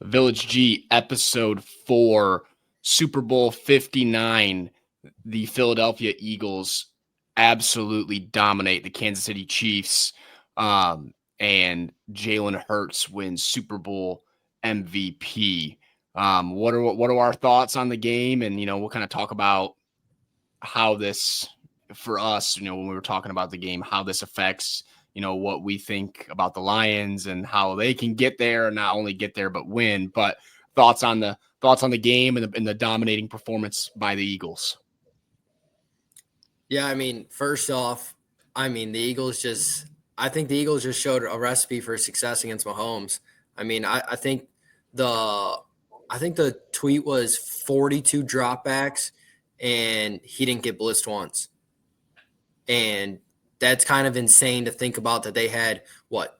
Village G, episode 4, Super Bowl 59. The Philadelphia Eagles absolutely dominate the Kansas City Chiefs, and Jalen Hurts wins Super Bowl MVP. What are our thoughts on the game? And, we'll kind of talk about how this, for us, when we were talking about the game, how this affects what we think about the Lions and how they can get there, and not only get there but win. But thoughts on the game and the dominating performance by the Eagles. Yeah, first off, I think the Eagles just showed a recipe for success against Mahomes. I think the tweet was 42 dropbacks and he didn't get blitzed once. And that's kind of insane to think about, that they had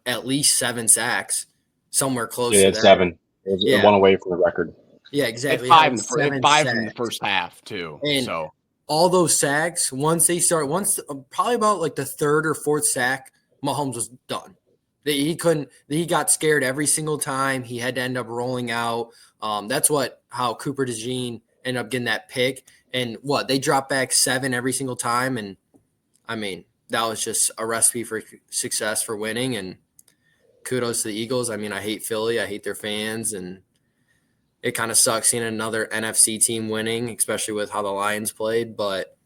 at least 7 sacks, somewhere close to that. 7. It was one away from the record. Yeah, exactly. 5 in the first half too. And so all those sacks, probably about the third or fourth sack, Mahomes was done. He got scared every single time. He had to end up rolling out. That's how Cooper DeJean ended up getting that pick. And they dropped back 7 every single time. And that was just a recipe for success, for winning. And kudos to the Eagles. I hate Philly. I hate their fans. And it kind of sucks seeing another NFC team winning, especially with how the Lions played. But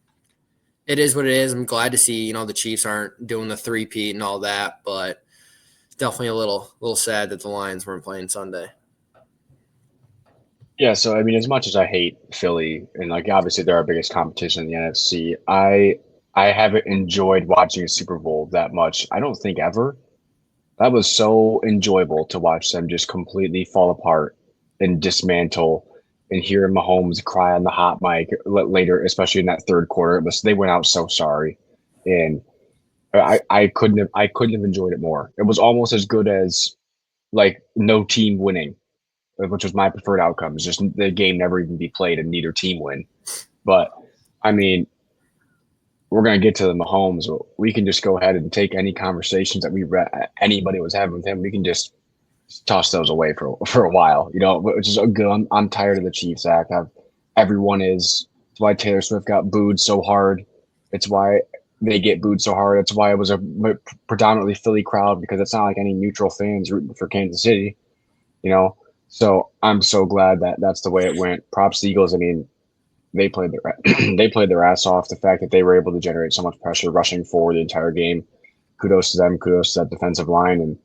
it is what it is. I'm glad to see, the Chiefs aren't doing the three-peat and all that. But definitely a little sad that the Lions weren't playing Sunday. Yeah, so as much as I hate Philly, and obviously they're our biggest competition in the NFC, I haven't enjoyed watching a Super Bowl that much. I don't think ever. That was so enjoyable to watch them just completely fall apart and dismantle, and hear Mahomes cry on the hot mic later, especially in that third quarter. They went out so sorry, and I couldn't have enjoyed it more. It was almost as good as no team winning, which was my preferred outcome. It's just the game never even be played and neither team win. But we're going to get to the Mahomes. We can just go ahead and take any conversations that anybody was having with him. We can just toss those away for a while, which is good. I'm tired of the Chiefs act. Everyone is. It's why Taylor Swift got booed so hard. It's why they get booed so hard. It's why it was a predominantly Philly crowd, because it's not like any neutral fans rooting for Kansas City, So I'm so glad that that's the way it went. Props to the Eagles. They played their ass off. The fact that they were able to generate so much pressure rushing forward the entire game. Kudos to them. Kudos to that defensive line. And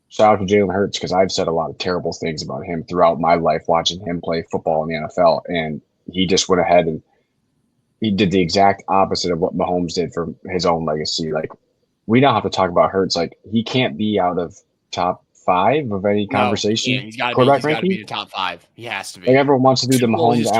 shout out to Jalen Hurts, because I've said a lot of terrible things about him throughout my life watching him play football in the NFL. And he just went ahead and he did the exact opposite of what Mahomes did for his own legacy. We don't have to talk about Hurts. He can't be out of top 5 of any conversation. No, he's got to be the top 5. He has to be. Everyone wants to do the Mahomes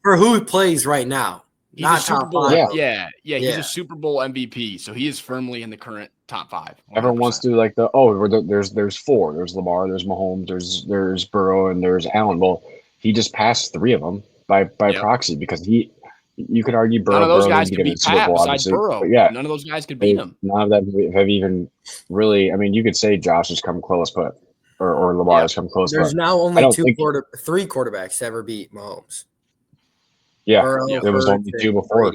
for who he plays right now. He's not top 5. Yeah. He's a Super Bowl MVP, so he is firmly in the current top 5. 100%. Everyone wants to do there's 4. There's Lamar, there's Mahomes, there's Burrow, and there's Allen. Well, he just passed 3 of them by proxy, because you could argue Burrow. None of those guys could beat Pat besides Burrow. Yeah, none of those guys could beat him. None of them have even really. You could say Josh has come close, but or Lamar has come close. There's now only 3 quarterbacks to ever beat Mahomes. Yeah, there was only 2 before.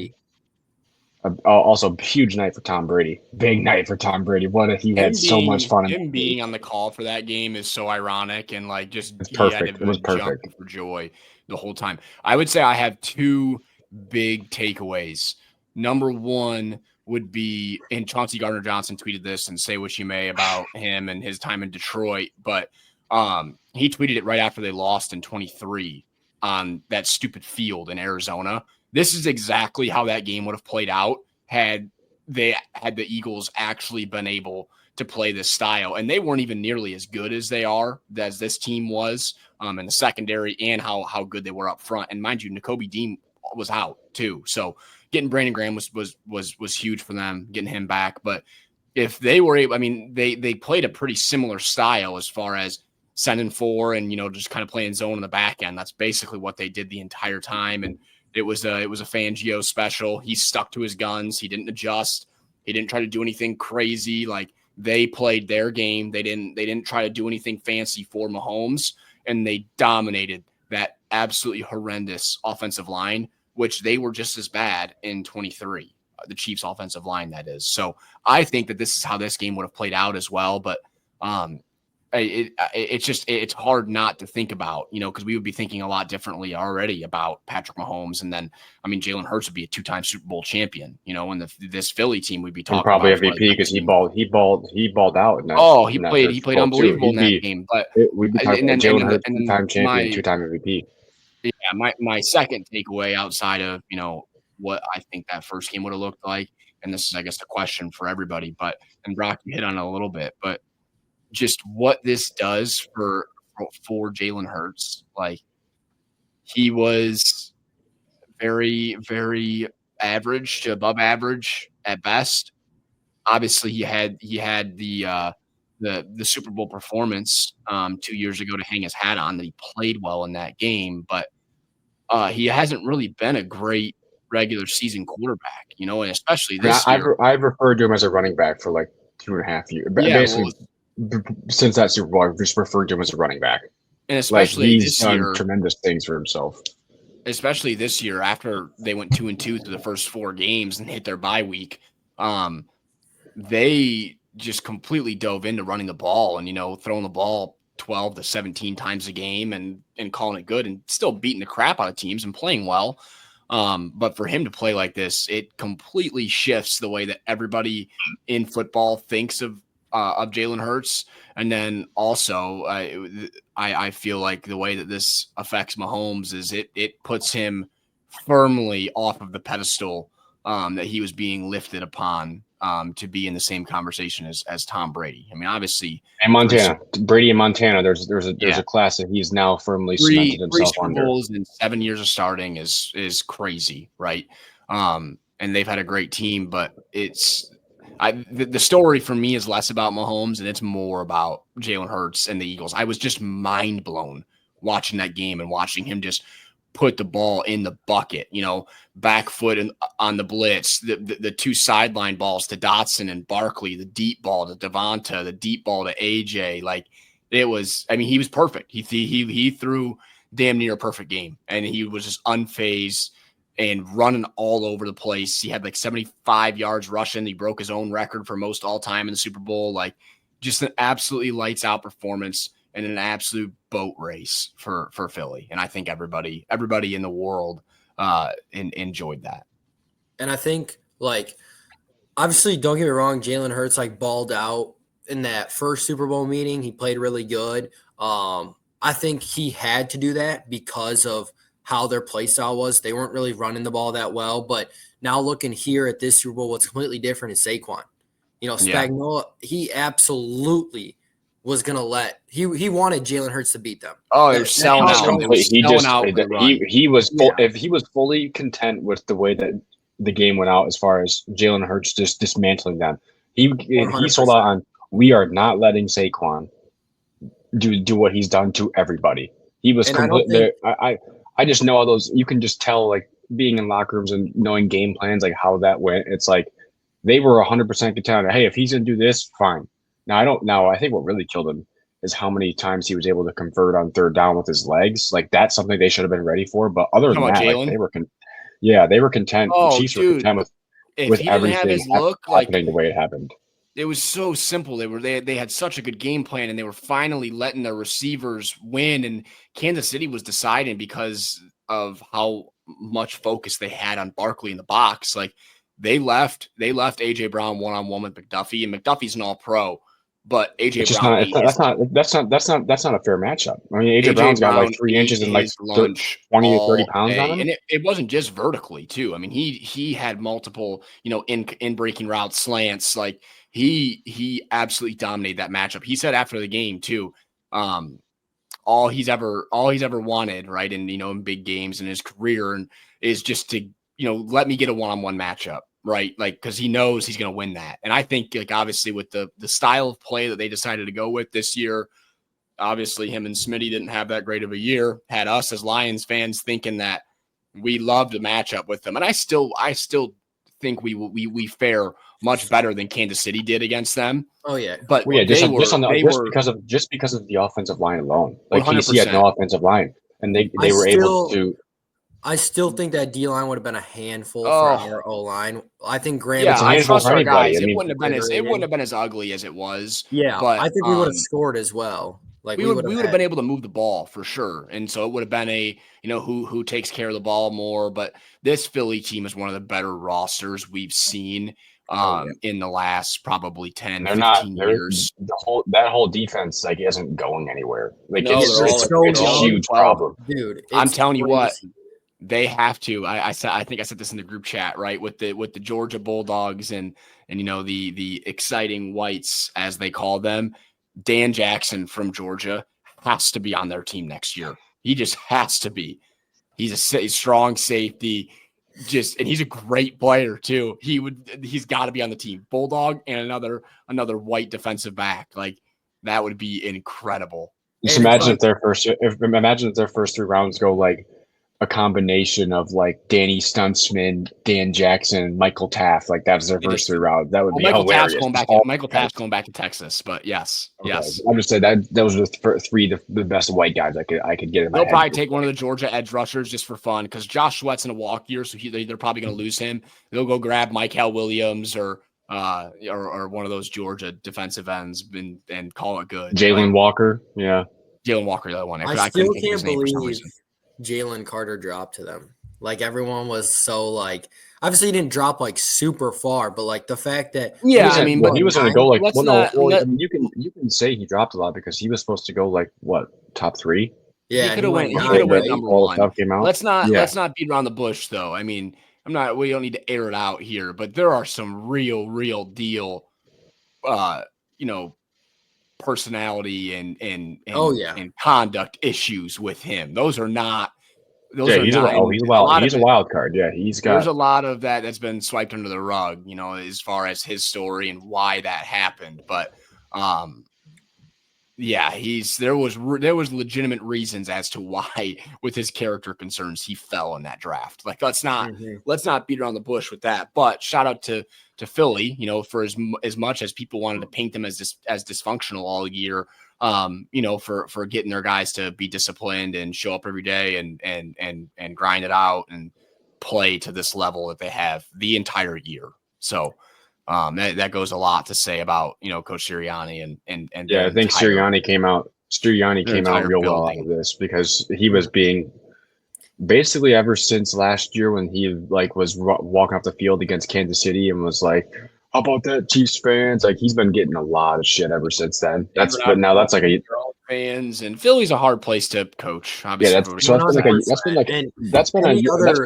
Also, huge night for Tom Brady. Big night for Tom Brady. He had so much fun. Him being on the call for that game is so ironic, and it's perfect. It was perfect for joy the whole time. I would say I have 2 big takeaways. Number 1 would be, and Chauncey Gardner-Johnson tweeted this, and say what you may about him and his time in Detroit, but he tweeted it right after they lost in 23 on that stupid field in Arizona. This is exactly how that game would have played out had the Eagles actually been able to play this style. And they weren't even nearly as good as this team was in the secondary, and how good they were up front. And mind you, Nakobe Dean was out too. So getting Brandon Graham was huge for them, getting him back. But if they were able, they played a pretty similar style as far as sending 4 and, just kind of playing zone in the back end. That's basically what they did the entire time. And it was a Fangio special. He stuck to his guns. He didn't adjust. He didn't try to do anything crazy. They played their game. They didn't try to do anything fancy for Mahomes. and they dominated that absolutely horrendous offensive line, which they were just as bad in 23, the Chiefs offensive line, that is. So I think that this is how this game would have played out as well. But it's hard not to think about, because we would be thinking a lot differently already about Patrick Mahomes. And then, Jalen Hurts would be a 2-time Super Bowl champion, and this Philly team would be talking and probably about MVP because he balled out. He played unbelievable in that game. But we'd be talking about Jalen Hurts, 2-time champion, 2-time MVP. Yeah, my second takeaway outside of, what I think that first game would have looked like, and this is, I guess, a question for everybody, and Brock, you hit on it a little bit, but just what this does for Jalen Hurts. Like, he was very, very average to above average at best. Obviously, he had the Super Bowl performance 2 years ago to hang his hat on, that he played well in that game, but he hasn't really been a great regular season quarterback, and especially this year. I've referred to him as a running back for like 2.5 years. Yeah, basically, since that Super Bowl, I've just referred to him as a running back. And especially he's done tremendous things for himself. Especially this year, after they went 2-2 through the first 4 games and hit their bye week, they just completely dove into running the ball and, throwing the ball 12 to 17 times a game and calling it good, and still beating the crap out of teams and playing well. But for him to play like this, it completely shifts the way that everybody in football thinks of Jalen Hurts. And then also, I feel like the way that this affects Mahomes is it puts him firmly off of the pedestal that he was being lifted upon to be in the same conversation as Tom Brady. Obviously, and Montana, Brady and Montana. There's a class that he's now firmly cemented himself Super under. Bowls in 7 years of starting is crazy, right? And they've had a great team, but the story for me is less about Mahomes and it's more about Jalen Hurts and the Eagles. I was just mind blown watching that game and watching him just put the ball in the bucket, back foot on the blitz, the 2 sideline balls to Dotson and Barkley, the deep ball to Devonta, the deep ball to AJ. Like, it was, he was perfect. He threw damn near a perfect game, and he was just unfazed and running all over the place. He had like 75 yards rushing. He broke his own record for most all time in the Super Bowl. Like, just an absolutely lights out performance and an absolute boat race for Philly. And I think everybody in the world enjoyed that. And I think, obviously, don't get me wrong, Jalen Hurts balled out in that first Super Bowl meeting. He played really good. I think he had to do that because of how their play style was. They weren't really running the ball that well. But now looking here at this Super Bowl, what's completely different is Saquon. Spagnuolo, he absolutely was going to he wanted Jalen Hurts to beat them. Oh, they're selling out. If he was fully content with the way that the game went out, as far as Jalen Hurts just dismantling them, he sold out on, we are not letting Saquon do what he's done to everybody. He was completely. I just know all those. You can just tell, being in locker rooms and knowing game plans, how that went. It's they were 100% content. Hey, if he's gonna do this, fine. Now I think what really killed him is how many times he was able to convert on third down with his legs. That's something they should have been ready for. But other than that, they were content. Oh, the Chiefs were content with everything happening the way it happened. It was so simple. They had such a good game plan, and they were finally letting their receivers win. And Kansas City was deciding because of how much focus they had on Barkley in the box. They left AJ Brown one-on-one with McDuffie, and McDuffie's an all-pro. But AJ Brown, that's not a fair matchup. AJ Brown's got 3 inches and 20 to 30 pounds on him. And it wasn't just vertically too. He had multiple, in breaking routes, slants. He absolutely dominated that matchup. He said after the game too, all he's ever wanted, right, in big games in his career, and is just to let me get a one-on-one matchup. Right, because he knows he's going to win that. And I think, obviously, with the style of play that they decided to go with this year, obviously him and Smitty didn't have that great of a year. Had us as Lions fans thinking that we loved a matchup with them. And I still think we fare much better than Kansas City did against them. Oh yeah, but just were because of the offensive line alone. Like 100%. KC had no offensive line, and they were able to. I still think that D line would have been a handful for our O line. I think Graham. Yeah, I trust our guys. I mean, it wouldn't have been as ugly as it was. Yeah, but I think we would have scored as well. Like we would have been able to move the ball for sure, and so it would have been who takes care of the ball more. But this Philly team is one of the better rosters we've seen in the last probably 10, 15 years. That whole defense isn't going anywhere. Like no, it's a huge problem, dude. I'm telling you what. They have to. I think I said this in the group chat, right? With the Georgia Bulldogs and the exciting whites as they call them. Dan Jackson from Georgia has to be on their team next year. He just has to be. He's a strong safety, and he's a great player too. He's got to be on the team. Bulldog and another white defensive back. Like that would be incredible. Just imagine if their first 3 rounds go like a combination of like Danny Stuntsman, Dan Jackson, Michael Taft. Like that's their first 3 rounds. That would be hilarious. Michael Taft's going back to Texas, but yes. I'm just saying that those are the best white guys I could get in my head. They'll probably take one of the Georgia edge rushers just for fun because Josh Sweat's in a walk year, so they're probably going to lose him. They'll go grab Michael Williams or one of those Georgia defensive ends and call it good. Jalen Walker, yeah. Jalen Walker, the other one. I still can't believe Jalen Carter dropped to them. Like everyone was so like, obviously he didn't drop like super far, but like the fact that he was going to go like you can say he dropped a lot because he was supposed to go like what top 3. Yeah, he could have went number 1. Let's not beat around the bush though. I mean, we don't need to air it out here, but there are some real deal personality and conduct issues with him. Those are not. He's a wild card. Yeah, there's a lot of that's been swiped under the rug. As far as his story and why that happened. But there was legitimate reasons as to why, with his character concerns, he fell in that draft. Like let's not beat around the bush with that. But shout out to Philly, for as much as people wanted to paint them as dysfunctional all year, for getting their guys to be disciplined and show up every day and grind it out and play to this level that they have the entire year. So that goes a lot to say about Coach Sirianni and I think Sirianni came out real well out of this because he was being basically ever since last year when he was walking off the field against Kansas City and was like, how about that, Chiefs fans? Like he's been getting a lot of shit ever since then. That's like a fans, and Philly's a hard place to coach. Obviously, that's been any other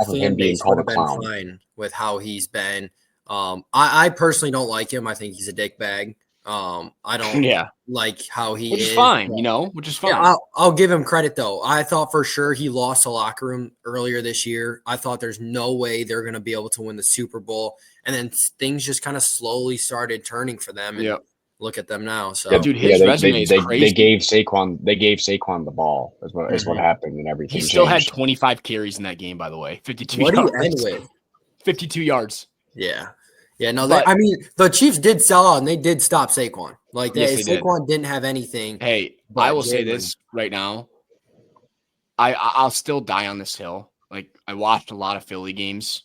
fan base would have been fine with how he's been. I personally don't like him. I think he's a dickbag. I don't like how he is fine, which is fine. Yeah, I'll give him credit though. I thought for sure he lost the locker room earlier this year. I thought there's no way they're going to be able to win the Super Bowl. And then things just kind of slowly started turning for them. And look at them now. So dude, his resume is crazy. They gave Saquon the ball is what happened and everything. He still had 25 carries in that game, by the way. 52 yards. What do you end with? 52 yards. Yeah. Yeah, no, the Chiefs did sell out and they did stop Saquon. Like Saquon didn't have anything. Hey, I will say this right now. I'll still die on this hill. Like I watched a lot of Philly games.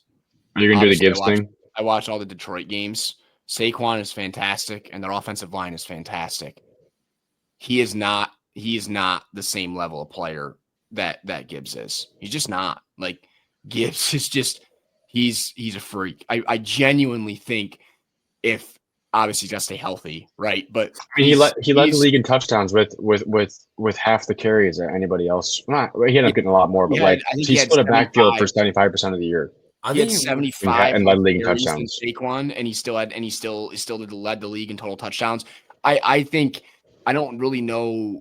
Are you gonna do the Gibbs thing? I watched all the Detroit games. Saquon is fantastic, and their offensive line is fantastic. He is not the same level of player that Gibbs is. He's just not. Like Gibbs is just. He's a freak. I genuinely think if obviously he's got to stay healthy, right? But he led the league in touchdowns with half the carries that anybody else. He ended up getting a lot more, but he split a backfield for 75% of the year. He had 75 and led the league in touchdowns. Saquon, and he still led the league in total touchdowns. I think I don't really know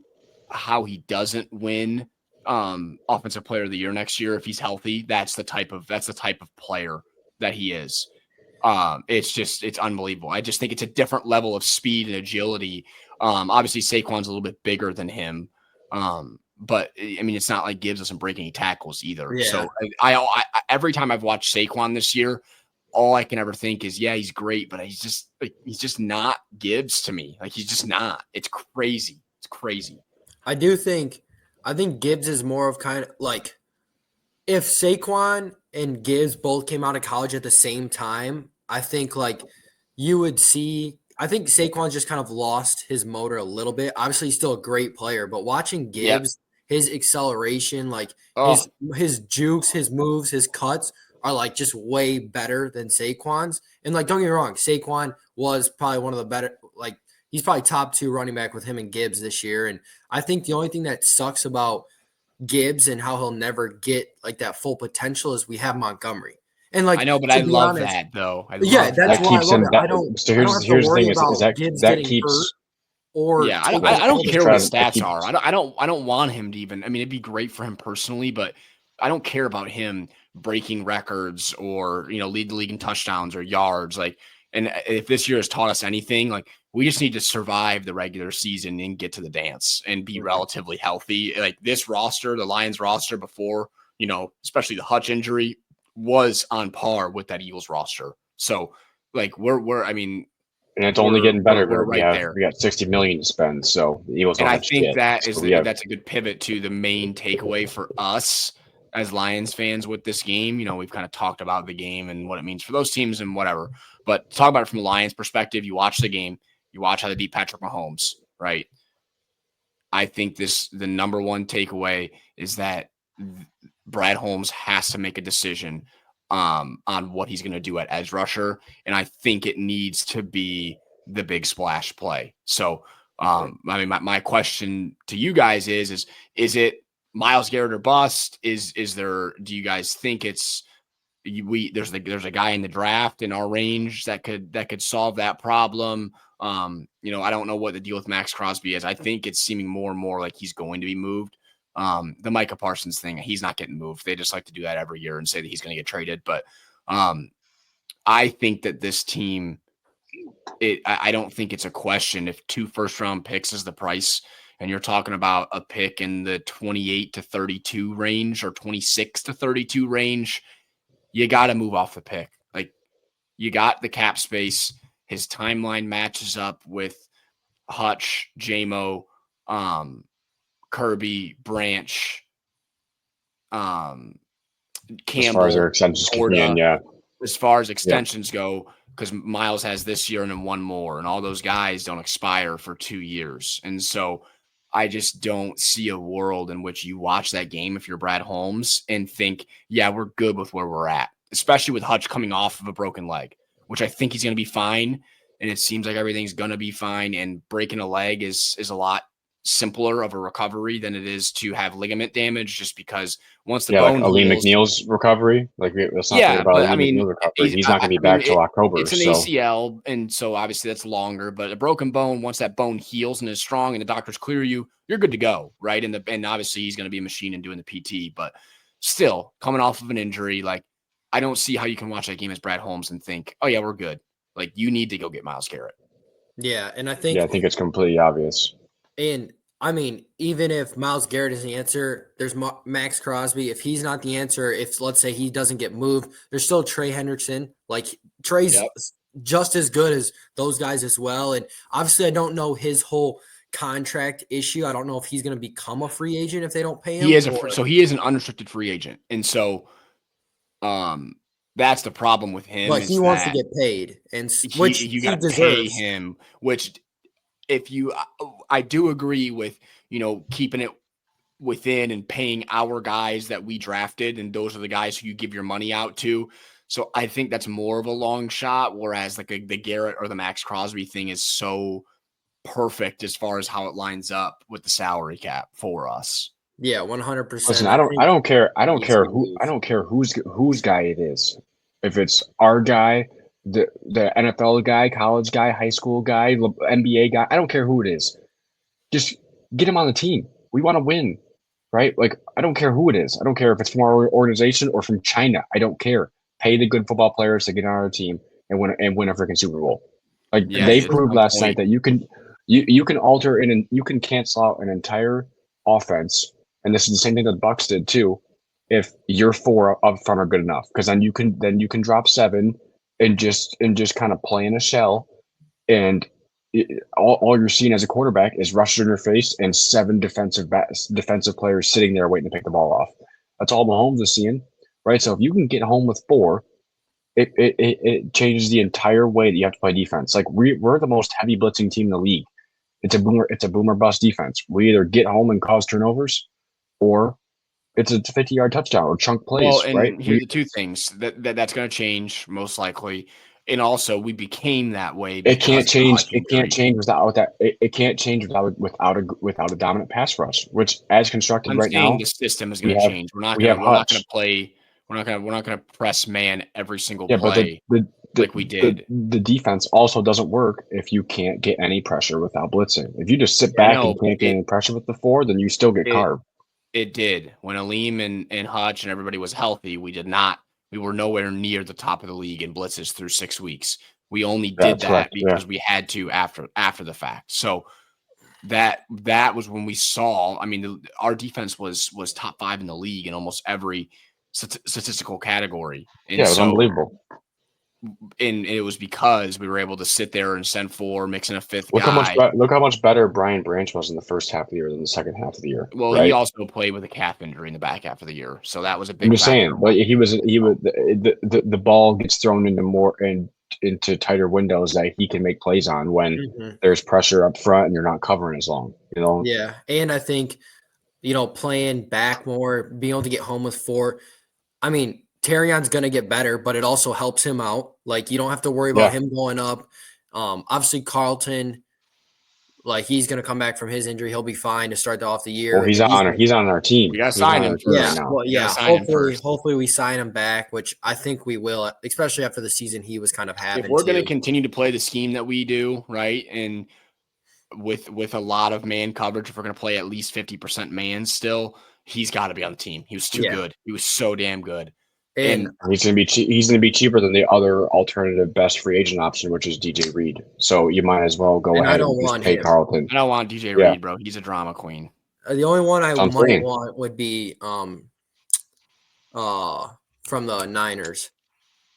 how he doesn't win offensive player of the year next year if he's healthy. That's the type of player that he is. It's unbelievable. I just think it's a different level of speed and agility. Obviously Saquon's a little bit bigger than him. But I mean, it's not like Gibbs doesn't break any tackles either. Yeah. So I every time I've watched Saquon this year, all I can ever think is, yeah, he's great, but he's just not Gibbs to me. Like, he's just not. It's crazy. It's crazy. I think Gibbs is more of kind of like if Saquon and Gibbs both came out of college at the same time, I think like you would see. I think Saquon's just kind of lost his motor a little bit. Obviously, he's still a great player, but watching Gibbs, his acceleration, like his jukes, his moves, his cuts are like just way better than Saquon's. And like, don't get me wrong, Saquon was probably one of the better. Like, he's probably top 2 running back with him and Gibbs this year. And I think the only thing that sucks about Gibbs and how he'll never get like that full potential is we have Montgomery. And like, I know, but I love that though. That's why I love it. I don't have to worry about Gibbs getting hurt. Or I don't care what his stats are. I don't want him to even. I mean, it'd be great for him personally, but I don't care about him breaking records or lead the league in touchdowns or yards. Like, and if this year has taught us anything, like we just need to survive the regular season and get to the dance and be relatively healthy. Like this roster, the Lions roster before, especially the Hutch injury, was on par with that Eagles roster. So like and it's only getting better. We're right there. We got $60 million to spend. So the Eagles. And I think that's a good pivot to the main takeaway for us as Lions fans with this game. We've kind of talked about the game and what it means for those teams and whatever, but talk about it from the Lions perspective. You watch the game, you watch how they beat Patrick Mahomes, right? I think the number one takeaway is that Brad Holmes has to make a decision on what he's going to do at edge rusher. And I think it needs to be the big splash play. So, my question to you guys is it Myles Garrett or bust? Do you guys think there's a guy in the draft in our range that could solve that problem? I don't know what the deal with Max Crosby is. I think it's seeming more and more like he's going to be moved. The Micah Parsons thing, he's not getting moved. They just like to do that every year and say that he's going to get traded. But I think that this team, I don't think it's a question if 2 first-round picks is the price, and you're talking about a pick in the 28 to 32 range or 26 to 32 range, you got to move off the pick. Like, you got the cap space. His timeline matches up with Hutch, JMO, Kirby, Branch, Campbell, as far as their extensions as far as extensions go, because Myles has this year and then one more, and all those guys don't expire for 2 years. And so I just don't see a world in which you watch that game if you're Brad Holmes and think, yeah, we're good with where we're at, especially with Hutch coming off of a broken leg, which I think he's going to be fine. And it seems like everything's going to be fine. And breaking a leg is a lot simpler of a recovery than it is to have ligament damage, just because once the bone like Ali McNeil's recovery, like let's not think about Ali McNeil's recovery. He's not going to be back till October. It's an ACL, and so obviously that's longer. But a broken bone, once that bone heals and is strong, and the doctors clear you, you're good to go, right? And obviously he's going to be a machine and doing the PT, but still coming off of an injury, like I don't see how you can watch that game as Brad Holmes and think, oh yeah, we're good. Like you need to go get Myles Garrett. Yeah, and I think it's completely obvious. And I mean, even if Myles Garrett is the answer, there's Max Crosby. If he's not the answer, if let's say he doesn't get moved, there's still Trey Hendrickson. Like Trey's just as good as those guys as well. And obviously, I don't know his whole contract issue. I don't know if he's going to become a free agent if they don't pay him. He is an unrestricted free agent, and so that's the problem with him. But he wants to get paid, and which you got to pay him, which. I do agree with, keeping it within and paying our guys that we drafted, and those are the guys who you give your money out to. So I think that's more of a long shot, whereas like the Garrett or the Max Crosby thing is so perfect as far as how it lines up with the salary cap for us. Yeah, 100%. Listen, I don't care whose guy it is. If it's our guy, the NFL guy, college guy, high school guy, NBA guy, I don't care who it is. Just get him on the team. We want to win, right? Like, I don't care who it is. I don't care if it's from our organization or from China. I don't care. Pay the good football players to get on our team and win a freaking Super Bowl. Like they proved last night that you can alter and you can cancel out an entire offense. And this is the same thing that the Bucks did too. If your 4 up front are good enough, because then you can drop 7 and just kind of play in a shell, and all you're seeing as a quarterback is rush in your face and 7 defensive players sitting there waiting to pick the ball off. That's all Mahomes is seeing, right? So if you can get home with 4, it changes the entire way that you have to play defense. Like we're the most heavy blitzing team in the league. It's a boomer bust defense. We either get home and cause turnovers, or it's a 50-yard touchdown or chunk plays. Well, and right? here's the 2 things that's going to change most likely, and also we became that way. It can't change. It can't change without that. It can't change without a dominant pass rush. Which, as constructed I'm right saying now, the system is going to change. We're not going to play. We're not going to press man every single play like we did. The defense also doesn't work if you can't get any pressure without blitzing. If you just sit back and can't get any pressure with the 4, then you still get carved. It did. When Aleem and Hutch and everybody was healthy, we did not. We were nowhere near the top of the league in blitzes through 6 weeks. We only did that because we had to after the fact. So that was when we saw. I mean, our defense was top 5 in the league in almost every statistical category. And it was unbelievable. And it was because we were able to sit there and send 4, mix in a 5th guy. Look how much better Brian Branch was in the first half of the year than the second half of the year. Well, right? He also played with a calf injury in the back half of the year, so that was a big. I'm just saying, but the ball gets thrown into tighter windows that he can make plays on when there's pressure up front and you're not covering as long. Yeah, and I think playing back more, being able to get home with 4. I mean, Terrion's going to get better, but it also helps him out. Like, you don't have to worry about him going up. Obviously, Carlton, like, he's going to come back from his injury. He'll be fine to start off the year. Well, he's on our team. We got to sign him. Yeah, hopefully we sign him back, which I think we will, especially after the season he was kind of having. If we're going to continue to play the scheme that we do, right, and with a lot of man coverage, if we're going to play at least 50% man still, he's got to be on the team. He was too good. He was so damn good. And he's going to be cheaper than the other alternative best free agent option, which is DJ Reed. So you might as well go ahead and just pay Carlton. I don't want DJ Reed, bro. He's a drama queen. The only one I might want would be from the Niners.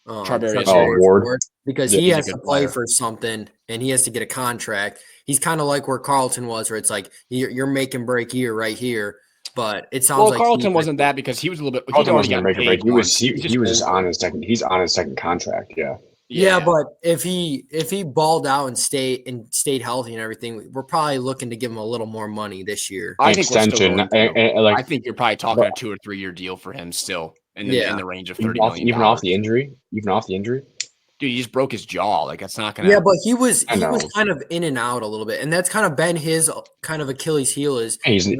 Ward. Because he has to play for something and he has to get a contract. He's kind of like where Carlton was, where it's like you're making break year right here. But it sounds like Carlton wasn't that because he was a little bit. Carlton wasn't making break. He was just on his second. He's on his second contract. Yeah, but if he balled out and stayed healthy and everything, we're probably looking to give him a little more money this year. I think I think you're probably talking a 2 or 3 year deal for him still in the range of $30 million. Even off the injury. Dude, he just broke his jaw. Like, that's not gonna. Yeah, but he was kind of in and out a little bit, and that's kind of been his kind of Achilles heel. He's an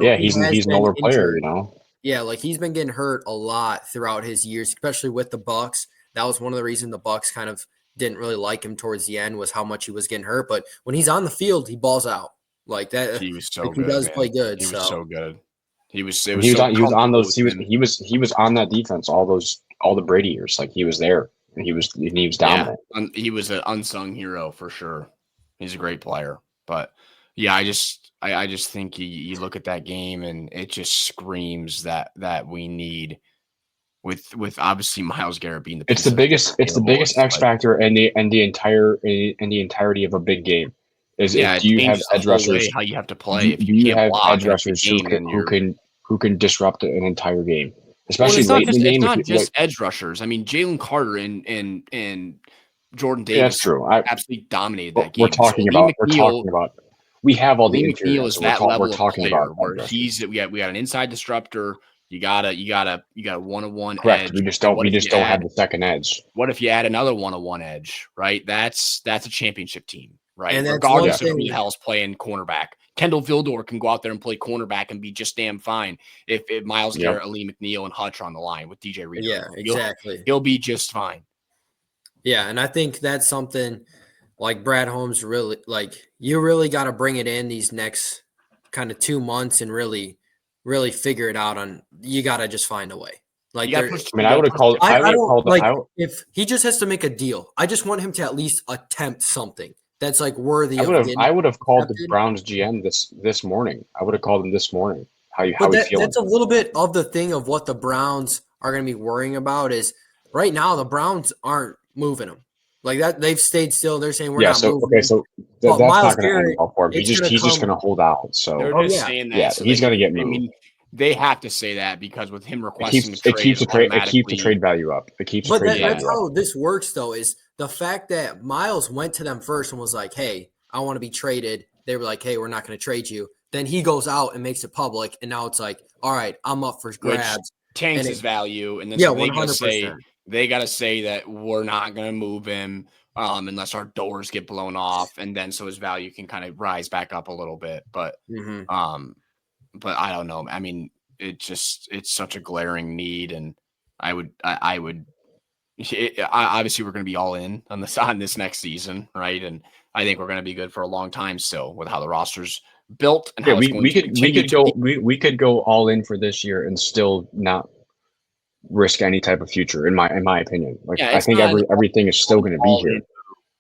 older player, Yeah, like he's been getting hurt a lot throughout his years, especially with the Bucks. That was one of the reasons the Bucks kind of didn't really like him towards the end, was how much he was getting hurt. But when he's on the field, he balls out like that. He was so good. He does play good. He was so good. He was on that defense all the Brady years. Like, he was there. And he was dominant. Yeah, he was an unsung hero for sure. He's a great player. But yeah, I just think you look at that game and it just screams that we need with obviously Myles Garrett being the. It's the biggest X factor in the entirety of a big game. Do you have edge rushers? How you have to play? Do you have edge rushers who can disrupt an entire game? Especially late in the game. It's not just edge rushers. I mean, Jalen Carter and Jordan Davis. Yeah, that's true. Absolutely dominated that game. We're talking about. We have all the interior. Is that level of player where we got an inside disruptor. You got a 1-on-1 edge. We just don't have the second edge. What if you add another 1-on-1 edge? Right. That's a championship team. Right. And regardless of who the hell's playing cornerback. Kendall Vildor can go out there and play cornerback and be just damn fine if Myles Garrett, Ali McNeil, and Hutch are on the line with DJ Reed. Yeah, exactly. He'll be just fine. Yeah, and I think that's something like Brad Holmes really you really got to bring it in these next kind of 2 months and really figure it out. You got to just find a way. Like, I would have called. If he just has to make a deal, I just want him to at least attempt something that's like worthy. I would have called the Browns GM this morning. I would have called him this morning. How he's feeling. That's a little bit of the thing of what the Browns are going to be worrying about is right now the Browns aren't moving him. Like that, they've stayed still. They're saying we're Yeah. not So moving. so But that's Myles not going to end Garrett, well for him. it's He's just going to hold out. They're So just yeah. saying that. yeah, so he's going to get I moved. mean, they have to say that because with him It requesting keeps the it trade, keeps the trade it keeps the automatically- trade value up. It keeps the But trade that's value up. how this works, though, is the fact that Miles went to them first and was like, hey, I want to be traded. They were like, hey, we're not going to trade you. Then he goes out and makes it public, and now it's like, all right, I'm up for grabs. tanks and his value, and then Yeah, so they 100%. gotta say that we're not gonna move him unless our doors get blown off, and then so his value can kind of rise back up a little bit. But but I don't know. I mean, it's such a glaring need, and obviously we're going to be all in on this next season, right? And I think we're going to be good for a long time still with how the roster's built and how it's going to continue. We could go all in for this year and still not risk any type of future in my opinion. Like Yeah, I think everything is still going to be here.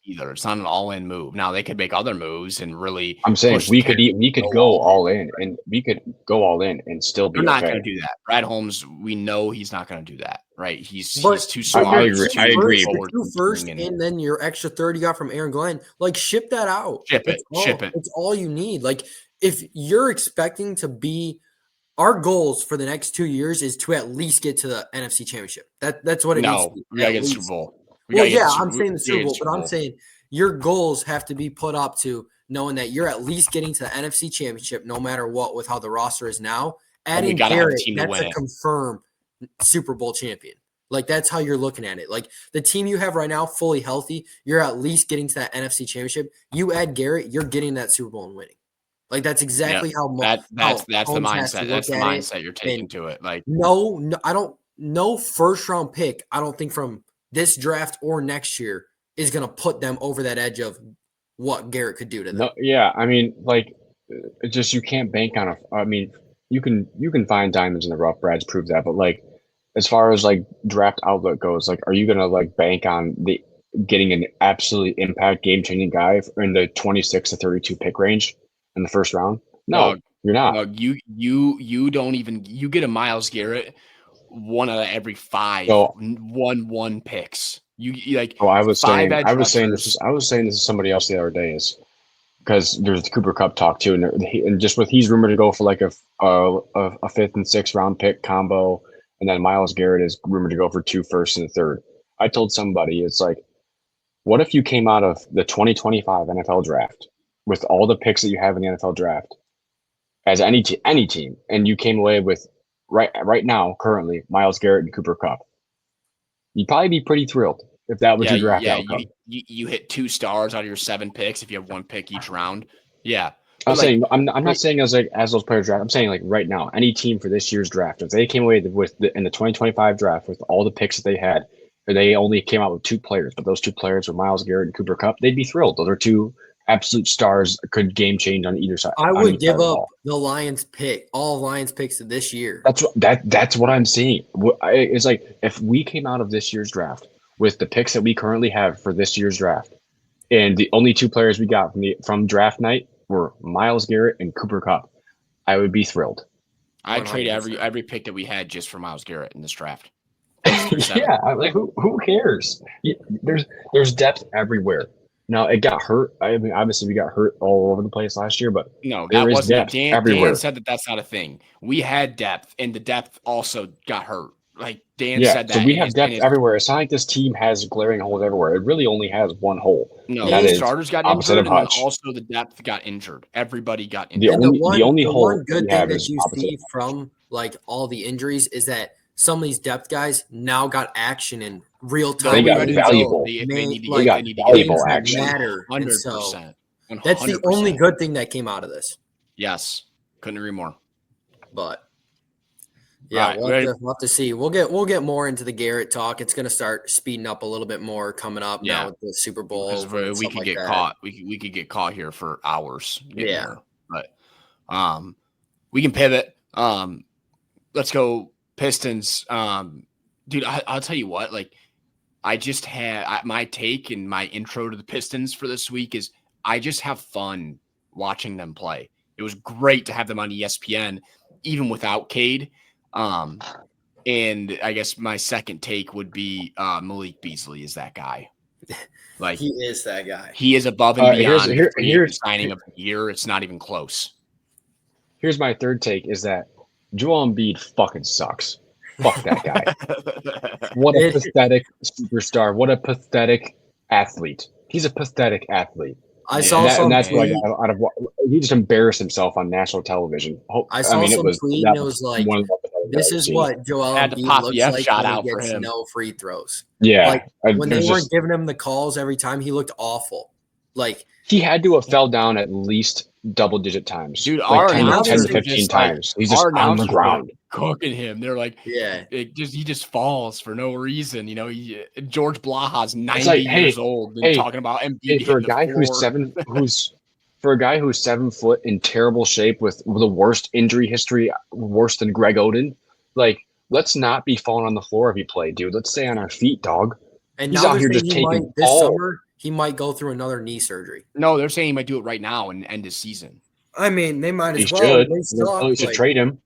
Either it's not an all-in move. Now they could make other moves and really. I'm saying we could go all in and still be. They're not okay. going to do that. Brad Holmes, we know he's not going to do that, right? He's too smart. smart. I agree. The two first and then your extra 30 you got from Aaron Glenn, like ship that out. Ship it. It's all you need. Like if you're expecting to be, our goals for the next 2 years is to at least get to the NFC Championship. That's what it needs to be. We got to get the Super Bowl. I'm saying the Super Bowl, but I'm saying your goals have to be put up to knowing that you're at least getting to the NFC Championship no matter what with how the roster is now. Adding Garrett, that's a confirmed Super Bowl champion. Like, that's how you're looking at it. Like, the team you have right now, fully healthy, you're at least getting to that NFC Championship. You add Garrett, you're getting that Super Bowl and winning. Like, that's exactly how that's the mindset. That's the mindset you're taking to it. Like, no first round pick, I don't think from this draft or next year is going to put them over that edge of what Garrett could do to them. No, yeah, I mean, like, just you can't bank on I mean, you can find diamonds in the rough. Brad's proved that, but like, as far as like draft outlook goes, like, are you gonna like bank on the getting an absolute impact game changing guy in the 26 to 32 pick range in the first round? No, you're not. You don't even get a Myles Garrett one out of every 5 1 picks. You like. Oh, I was saying this to somebody else the other day is because there's the Cooper Kupp talk too, and just with he's rumored to go for like a 5th and 6th round pick combo, and then Myles Garrett is rumored to go for 2 firsts and a 3rd. I told somebody, it's like, what if you came out of the 2025 NFL draft with all the picks that you have in the NFL draft as any team, and you came away with right now currently Myles Garrett and Cooper Kupp? You'd probably be pretty thrilled if that was your draft outcome. You hit 2 stars out of your 7 picks if you have 1 pick each round. Yeah. I'm not saying as those players draft. I'm saying like right now, any team for this year's draft, if they came away in the 2025 draft with all the picks that they had, or they only came out with 2 players, but those 2 players were Myles Garrett and Cooper Kupp, they'd be thrilled. Those are 2 absolute stars, could game change on either side. I would give up the Lions pick, all Lions picks of this year. That's what I'm saying. It's like if we came out of this year's draft with the picks that we currently have for this year's draft, and the only 2 players we got from draft night were Myles Garrett and Cooper Kupp, I would be thrilled. I'd trade every pick that we had just for Myles Garrett in this draft. Yeah, like who cares? There's depth everywhere. Now it got hurt. I mean, obviously we got hurt all over the place last year, but no, that wasn't. Dan said that's not a thing. We had depth, and the depth also got hurt. Like Dan said that. So we have depth everywhere. It's not like this team has glaring holes everywhere. It really only has one hole. No, the starters got injured, and then also the depth got injured. Everybody got injured. The only hole good thing that you see from like all the injuries is that some of these depth guys now got action in real time. They got valuable. They need valuable action. 100%. That's the only good thing that came out of this. Yes, couldn't agree more. But yeah, we'll have to see. We'll get more into the Garrett talk. It's going to start speeding up a little bit more coming up now with the Super Bowl. We could get caught. We could get caught here for hours. Yeah, but we can pivot. Let's go Pistons. Dude, I'll tell you what. Like, I just had my take and my intro to the Pistons for this week is I just have fun watching them play. It was great to have them on ESPN, even without Cade. And I guess my second take would be Malik Beasley is that guy. Like He is that guy. he is above and beyond the free agent here's signing of the year. It's not even close. here's my third take is that Joel Embiid fucking sucks. Fuck that guy. What a pathetic superstar. What a pathetic athlete. He's a pathetic athlete. I saw some that's tweet. why he just embarrassed himself on national television. I saw some tweet and it was like, this is what Joel Had to Embiid pop the looks F like shot when out he for gets him. no free throws. Yeah. Like when they weren't giving him the calls every time, he looked awful. Like he had to have fell down at least double-digit times. Dude, like our 10 announcers to 15 just times. Like, he's just on the ground. Cooking him. They're like, yeah, he just falls for no reason. You know, George Blaha's 90 like, years old and talking about Embiid for a guy for a guy who's 7 foot in terrible shape with the worst injury history, worse than Greg Oden, like, let's not be falling on the floor if he played, dude. Let's stay on our feet, dog. and he's now out here just taking this summer he might go through another knee surgery. No, they're saying he might do it right now and end his season. I mean, they might as he well. Should. They should trade him.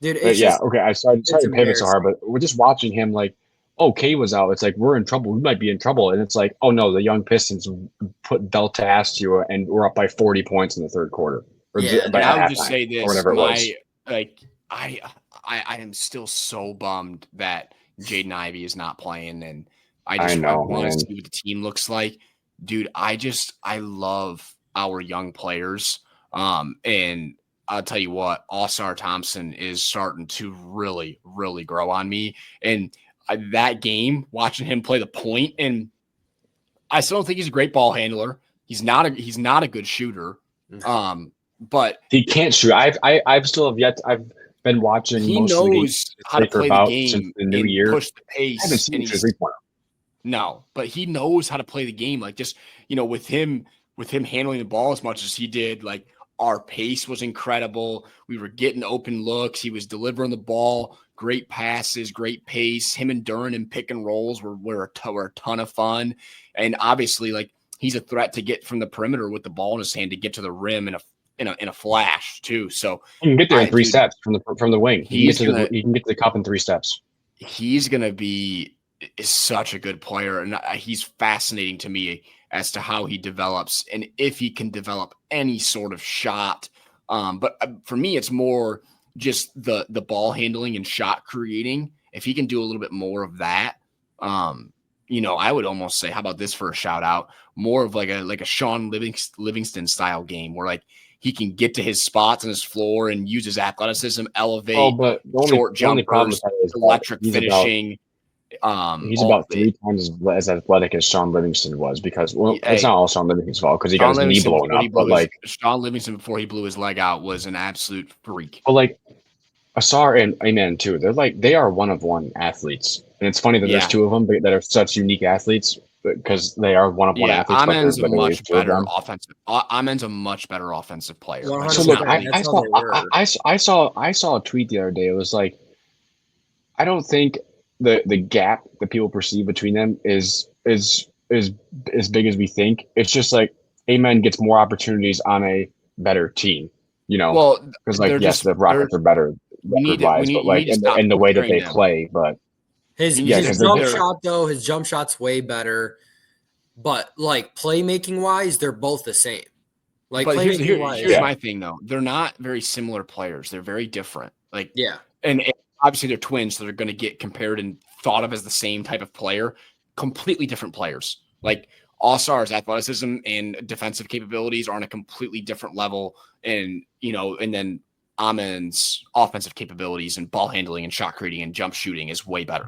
Dude, okay. I started to pivot so hard, but we're just watching him like, oh, K was out. It's like, we're in trouble. We might be in trouble. And it's like, oh, no, the young Pistons put belt to ass to you, and we're up by 40 points in the third quarter. I would just say this. Or whatever it was. I am still so bummed that Jaden Ivey is not playing, and I want to see what the team looks like. Dude, I love our young players. And I'll tell you what, All-Star Thompson is starting to really, really grow on me. And that game, watching him play the point, and I still don't think he's a great ball handler. He's not a good shooter. But he can't shoot. I've been watching. He knows how to play the game since the new and year. Push the pace. I haven't seen his 3-pointer. No, but he knows how to play the game. Like, just, with him handling the ball as much as he did, like, our pace was incredible. We were getting open looks. He was delivering the ball, great passes, great pace. Him and Duran in pick and rolls were a ton of fun. And obviously, like, he's a threat to get from the perimeter with the ball in his hand to get to the rim in a flash too. So he can get there in 3 steps from the wing. He can get to the cup in 3 steps. He's gonna be such a good player, and he's fascinating to me as to how he develops and if he can develop any sort of shot. But for me, it's more just the ball handling and shot creating. If he can do a little bit more of that, I would almost say, how about this for a shout out? More of like a Sean Livingston style game where, like, he can get to his spots on his floor and use his athleticism, elevate, but short jumpers, electric finishing. He's about 3 times as athletic as Sean Livingston was, because it's not all Sean Livingston's fault because he got his knee blown up. But Sean Livingston, before he blew his leg out, was an absolute freak. But like Asar and Amen too, they are one of one athletes, and it's funny that there's 2 of them that are such unique athletes because they are one of one athletes. Amen's a much better offensive. Amen's a much better offensive player. So look, I saw a tweet the other day. It was like, I don't think the gap that people perceive between them is as big as we think. It's just like Amen gets more opportunities on a better team, Well, because the Rockets are better record-wise, but like in the way that they play. But his jump shot's way better. But like playmaking wise, they're both the same. Like, but here's my thing though. They're not very similar players. They're very different. Like, and obviously they're twins, so they're going to get compared and thought of as the same type of player. Completely different players. Like, All-Star's athleticism and defensive capabilities are on a completely different level, and and then Amen's offensive capabilities and ball handling and shot creating and jump shooting is way better.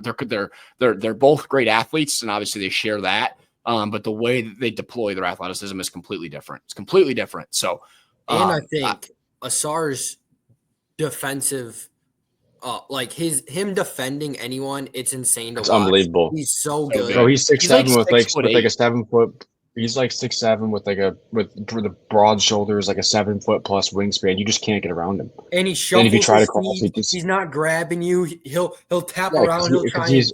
They're both great athletes, and obviously they share that. But the way that they deploy their athleticism is completely different. It's completely different. So, and I think Asar's defensive, like him defending anyone, it's insane to watch. Unbelievable. He's so good. So he's 6'7" with like a 7 foot. He's like 6'7" with the broad shoulders, like a 7 foot plus wingspan. You just can't get around him. And he shuffles. And if you try to cross, he's not grabbing you. He'll tap around. He'll try and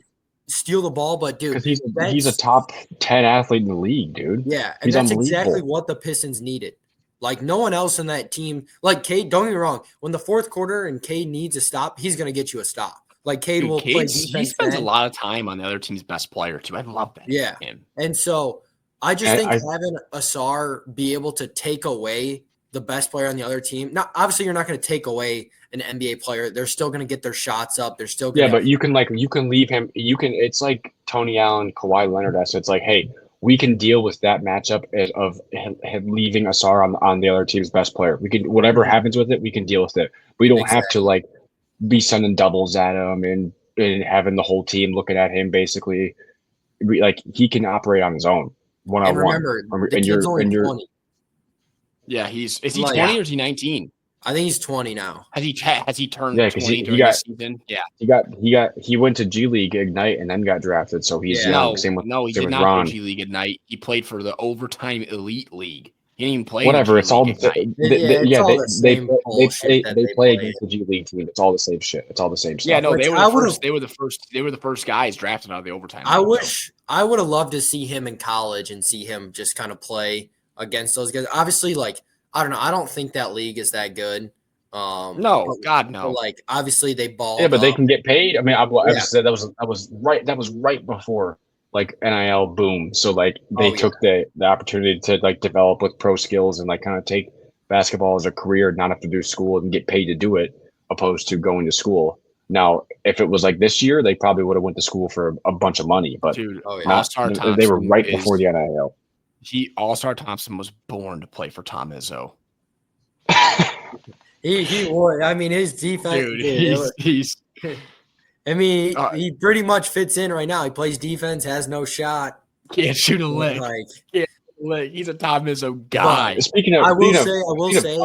steal the ball, but dude, he's a top 10 athlete in the league, dude. Yeah, and that's exactly what the Pistons needed. Like, no one else in that team. Like, Cade, don't get me wrong. When the fourth quarter and Cade needs a stop, he's going to get you a stop. Like Cade Dude, will play defense. he spends then. a lot of time on the other team's best player too. I love that. Yeah. Him. And so I just think I having Asar be able to take away the best player on the other team. Now, obviously, you're not going to take away an NBA player. They're still going to get their shots up. They're still going Yeah, but you can leave him. It's like Tony Allen, Kawhi Leonard. So it's like, hey, we can deal with that matchup of him leaving Asar on the other team's best player. We can whatever happens with it, we can deal with it. We don't have to like be sending doubles at him and having the whole team looking at him basically. Like he can operate on his own, one on one. Remember, the kid's only 20. Yeah, is he 20 or is he 19? I think he's 20 now. Has he turned 20 during the season? Yeah. He went to G League Ignite and then got drafted. So he's young. He did not go to G League Ignite. He played for the Overtime Elite League. He didn't even play. Whatever. It's all they play against the G League team. It's all the same shit. It's all the same stuff. Yeah, no, they were the first guys drafted out of the Overtime. I would have loved to see him in college and see him just kind of play against those guys. Obviously, like I don't know. I don't think that league is that good. No. But like obviously they ball. Yeah, but they can get paid. I mean, that was right before like NIL boom. So like they took the opportunity to like develop with pro skills and like kind of take basketball as a career, not have to do school and get paid to do it, opposed to going to school. Now, if it was like this year, they probably would have went to school for a bunch of money. But All-Star Thompson, they were right before the NIL. All-Star Thompson was born to play for Tom Izzo. He would. I mean, his defense. He pretty much fits in right now. He plays defense, has no shot. Can't shoot a lick. He's a Tom Izzo guy. I will say,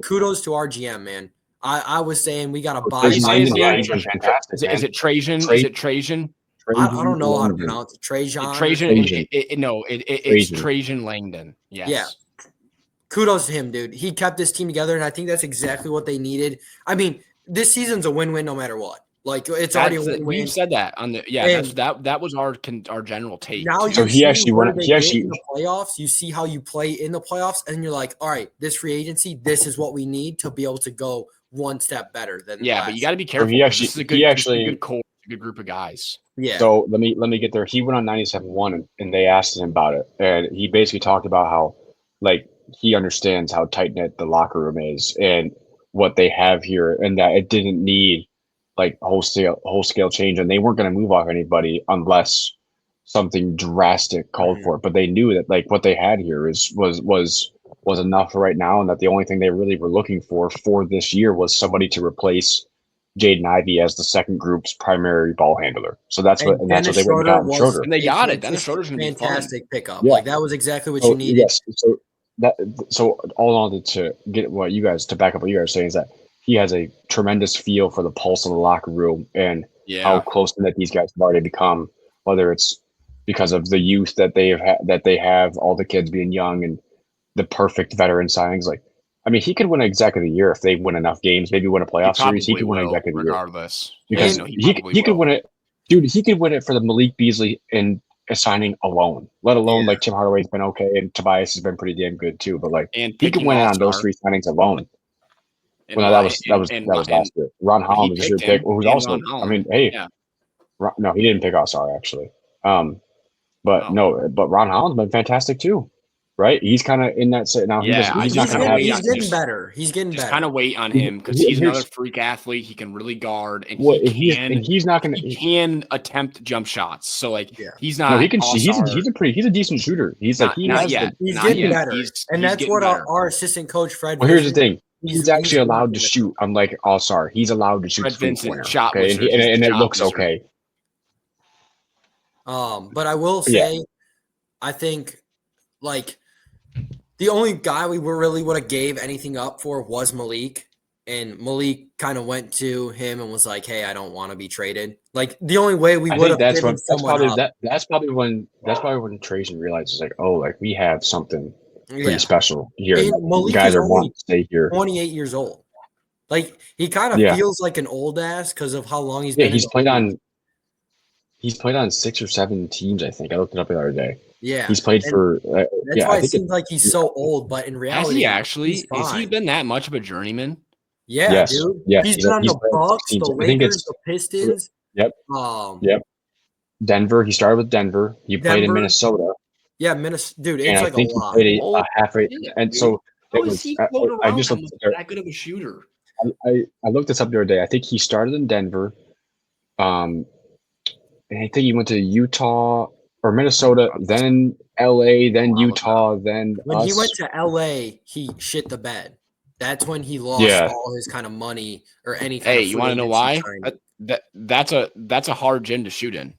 kudos to our GM, man. I was saying we got to buy. Is it Trajan? Is it Trajan? I don't know how to pronounce it. Trajan. It's Trajan Langdon. Yes. Yeah. Kudos to him, dude. He kept this team together, and I think that's exactly what they needed. I mean, this season's a win-win no matter what. Like it's already a win-win. We've said that on the that was our general take. Now so he actually won. He actually in the playoffs. You see how you play in the playoffs, and you're like, all right, this free agency, this is what we need to be able to go one step better than. But you got to be careful. So this is a good core, a good group of guys. Yeah. So let me get there. He went on 97.1 and they asked him about it, and he basically talked about how like he understands how tight knit the locker room is and what they have here, and that it didn't need like whole scale change, and they weren't going to move off anybody unless something drastic called for it. But they knew that like what they had here was enough for right now, and that the only thing they really were looking for this year was somebody to replace Jaden Ivey as the second group's primary ball handler. So that's what they went out and Schroeder. And they got it. Dennis Schroeder's going to be fantastic pickup. Yeah. Like that was exactly what you needed. Yes. So all in all to get what you guys to back up what you guys are saying is that he has a tremendous feel for the pulse of the locker room and how close that these guys have already become, whether it's because of the youth that they have, all the kids being young and the perfect veteran signings. Like, I mean, he could win executive of the year if they win enough games, maybe win a playoff series. He could win executive of the year. Regardless. Because he could win it. Dude, he could win it for the Malik Beasley and signing alone, let alone like Tim Hardaway's been okay and Tobias has been pretty damn good too. But like he could win it on those three signings alone. That was last year. Ron Holmes is your pick, who's also. I mean, hey, no, he didn't pick Osar actually. But Ron Holmes been fantastic too, right? He's kind of in that set now. He's not going to have. He's getting better. He's getting better. Kind of wait on him because he's another freak athlete. He can really guard, and he's not going to. He can attempt jump shots. So like he's not. No, he can. He's a decent shooter. He's getting better, and that's what our assistant coach Fred. Well, here's the thing. He's actually allowed to shoot. Unlike All-Star, he's allowed to shoot. Fred Vincent shot, okay? and it looks okay. But I will say, I think like the only guy we really would have gave anything up for was Malik, and Malik kind of went to him and was like, "Hey, I don't want to be traded." Like the only way we would have given someone up. That's probably when Trajan realizes like, oh, like we have something pretty special here. Malik guys are wanting to stay here. 28 years old. Like he kind of feels like an old ass because of how long he's been. He's played on 6 or 7 teams, I think. I looked it up the other day. Yeah. He's played for that's why it seems like he's so old, but in reality, has he been that much of a journeyman? Yeah, Yes. dude. Yeah. He's been on the played Bucks, 16 the I think Lakers, it's the Pistons. Yep. Um, Yep. Denver. He started with Denver. He played in Denver. Minnesota, Yeah, Minnesota. Dude, and it's I like a think he lot. played a Oh, half a. shit, And dude. so How it is was. he floating I around just looked. that good of a shooter? I looked this up the other day. I think he started in Denver. And I think he went to Utah or Minnesota, then LA, then Utah, then When he went us. to LA, he shit the bed. That's when he lost Yeah. all his kind of money or any kind Hey, of you free want to know agency why? time. That's a hard gym to shoot in.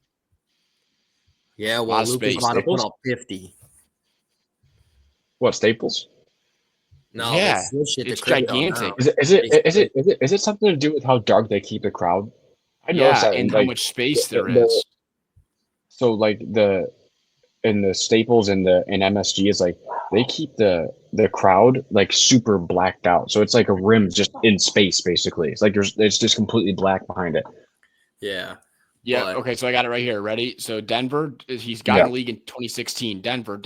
Yeah, A lot well, of Luke is space. about to put Staples? up 50. What, Staples? No, they Yeah, switched it to it's crypto now. gigantic. Is it something to do with how dark they keep the crowd? I noticed Yeah, that in and how like much space there the is. so like the in the Staples and the in MSG is like they keep the crowd like super blacked out. So it's like a rim just in space basically. It's like it's just completely black behind it. Yeah. Yeah. But Okay. So I got it right here. Ready? So Denver, he's got in Yeah. the league in 2016. Denver,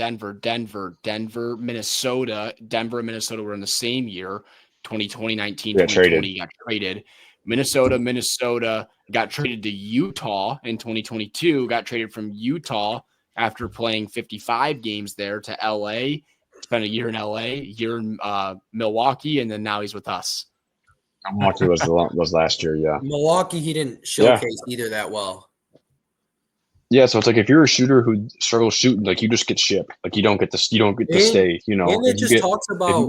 Minnesota. Denver and Minnesota were in the same year, 2020, 19, Yeah, 2020. Got traded. Minnesota got traded to Utah in 2022. Got traded from Utah after playing 55 games there to LA. Spent a year in LA, year in Milwaukee, and then now he's with us. Milwaukee was last year, yeah. Milwaukee, he didn't showcase either that well. Yeah, so it's like if you're a shooter who struggles shooting, like you just get shipped. Like you don't get to stay, you know. And it If you just get talks if about you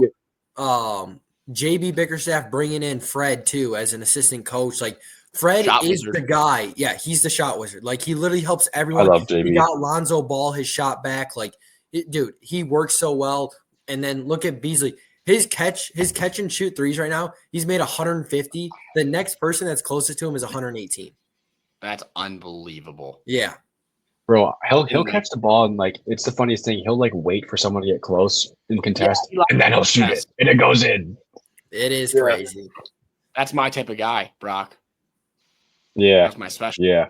get JB Bickerstaff bringing in Fred too as an assistant coach. Like Fred Shot is wizard. the guy. Yeah, he's the shot wizard. Like he literally helps I everyone. love He JB. got Lonzo Ball his shot back. Like, dude, he works so well. And then look at Beasley. His catch and shoot threes right now. He's made 150. The next person that's closest to him is 118. That's unbelievable. Yeah. Bro, he'll catch the ball and like it's the funniest thing. He'll like wait for someone to get close and contest, and then he'll shoot it, and it goes in. It is crazy. That's my type of guy, Brock. Yeah, That's my special. yeah.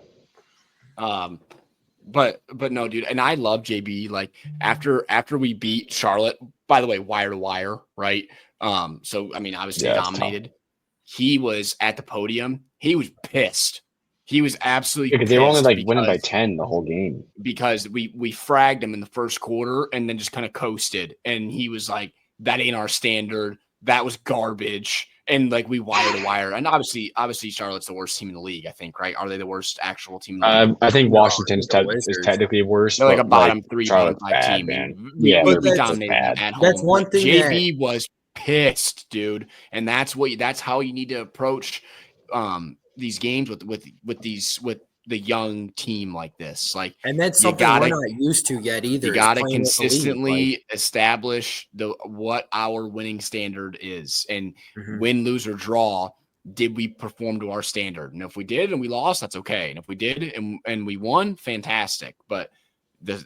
But no, dude, and I love JB. Like after we beat Charlotte, by the way, wire to wire, right? So I mean, obviously dominated. He was at the podium. He was pissed. He was absolutely pissed. They were only like winning by 10 the whole game because we fragged him in the first quarter and then just kind of coasted. And he was like, "That ain't our standard. That was garbage." And like we wire to wire. And obviously Charlotte's the worst team in the league, I think, right? Are they the worst actual team in the league? I think Washington's is technically worse. They're like a bottom like, 3, Charlotte's bottom 5 bad, team. man. We dominated bad. at home. That's one thing. JB was pissed, dude. And that's how you need to approach these games with the young team like this. Like, and that's something we're not used to yet either. You got to consistently establish what our winning standard is, and win, lose, or draw. Did we perform to our standard? And if we did and we lost, that's okay. And if we did and we won, fantastic. But the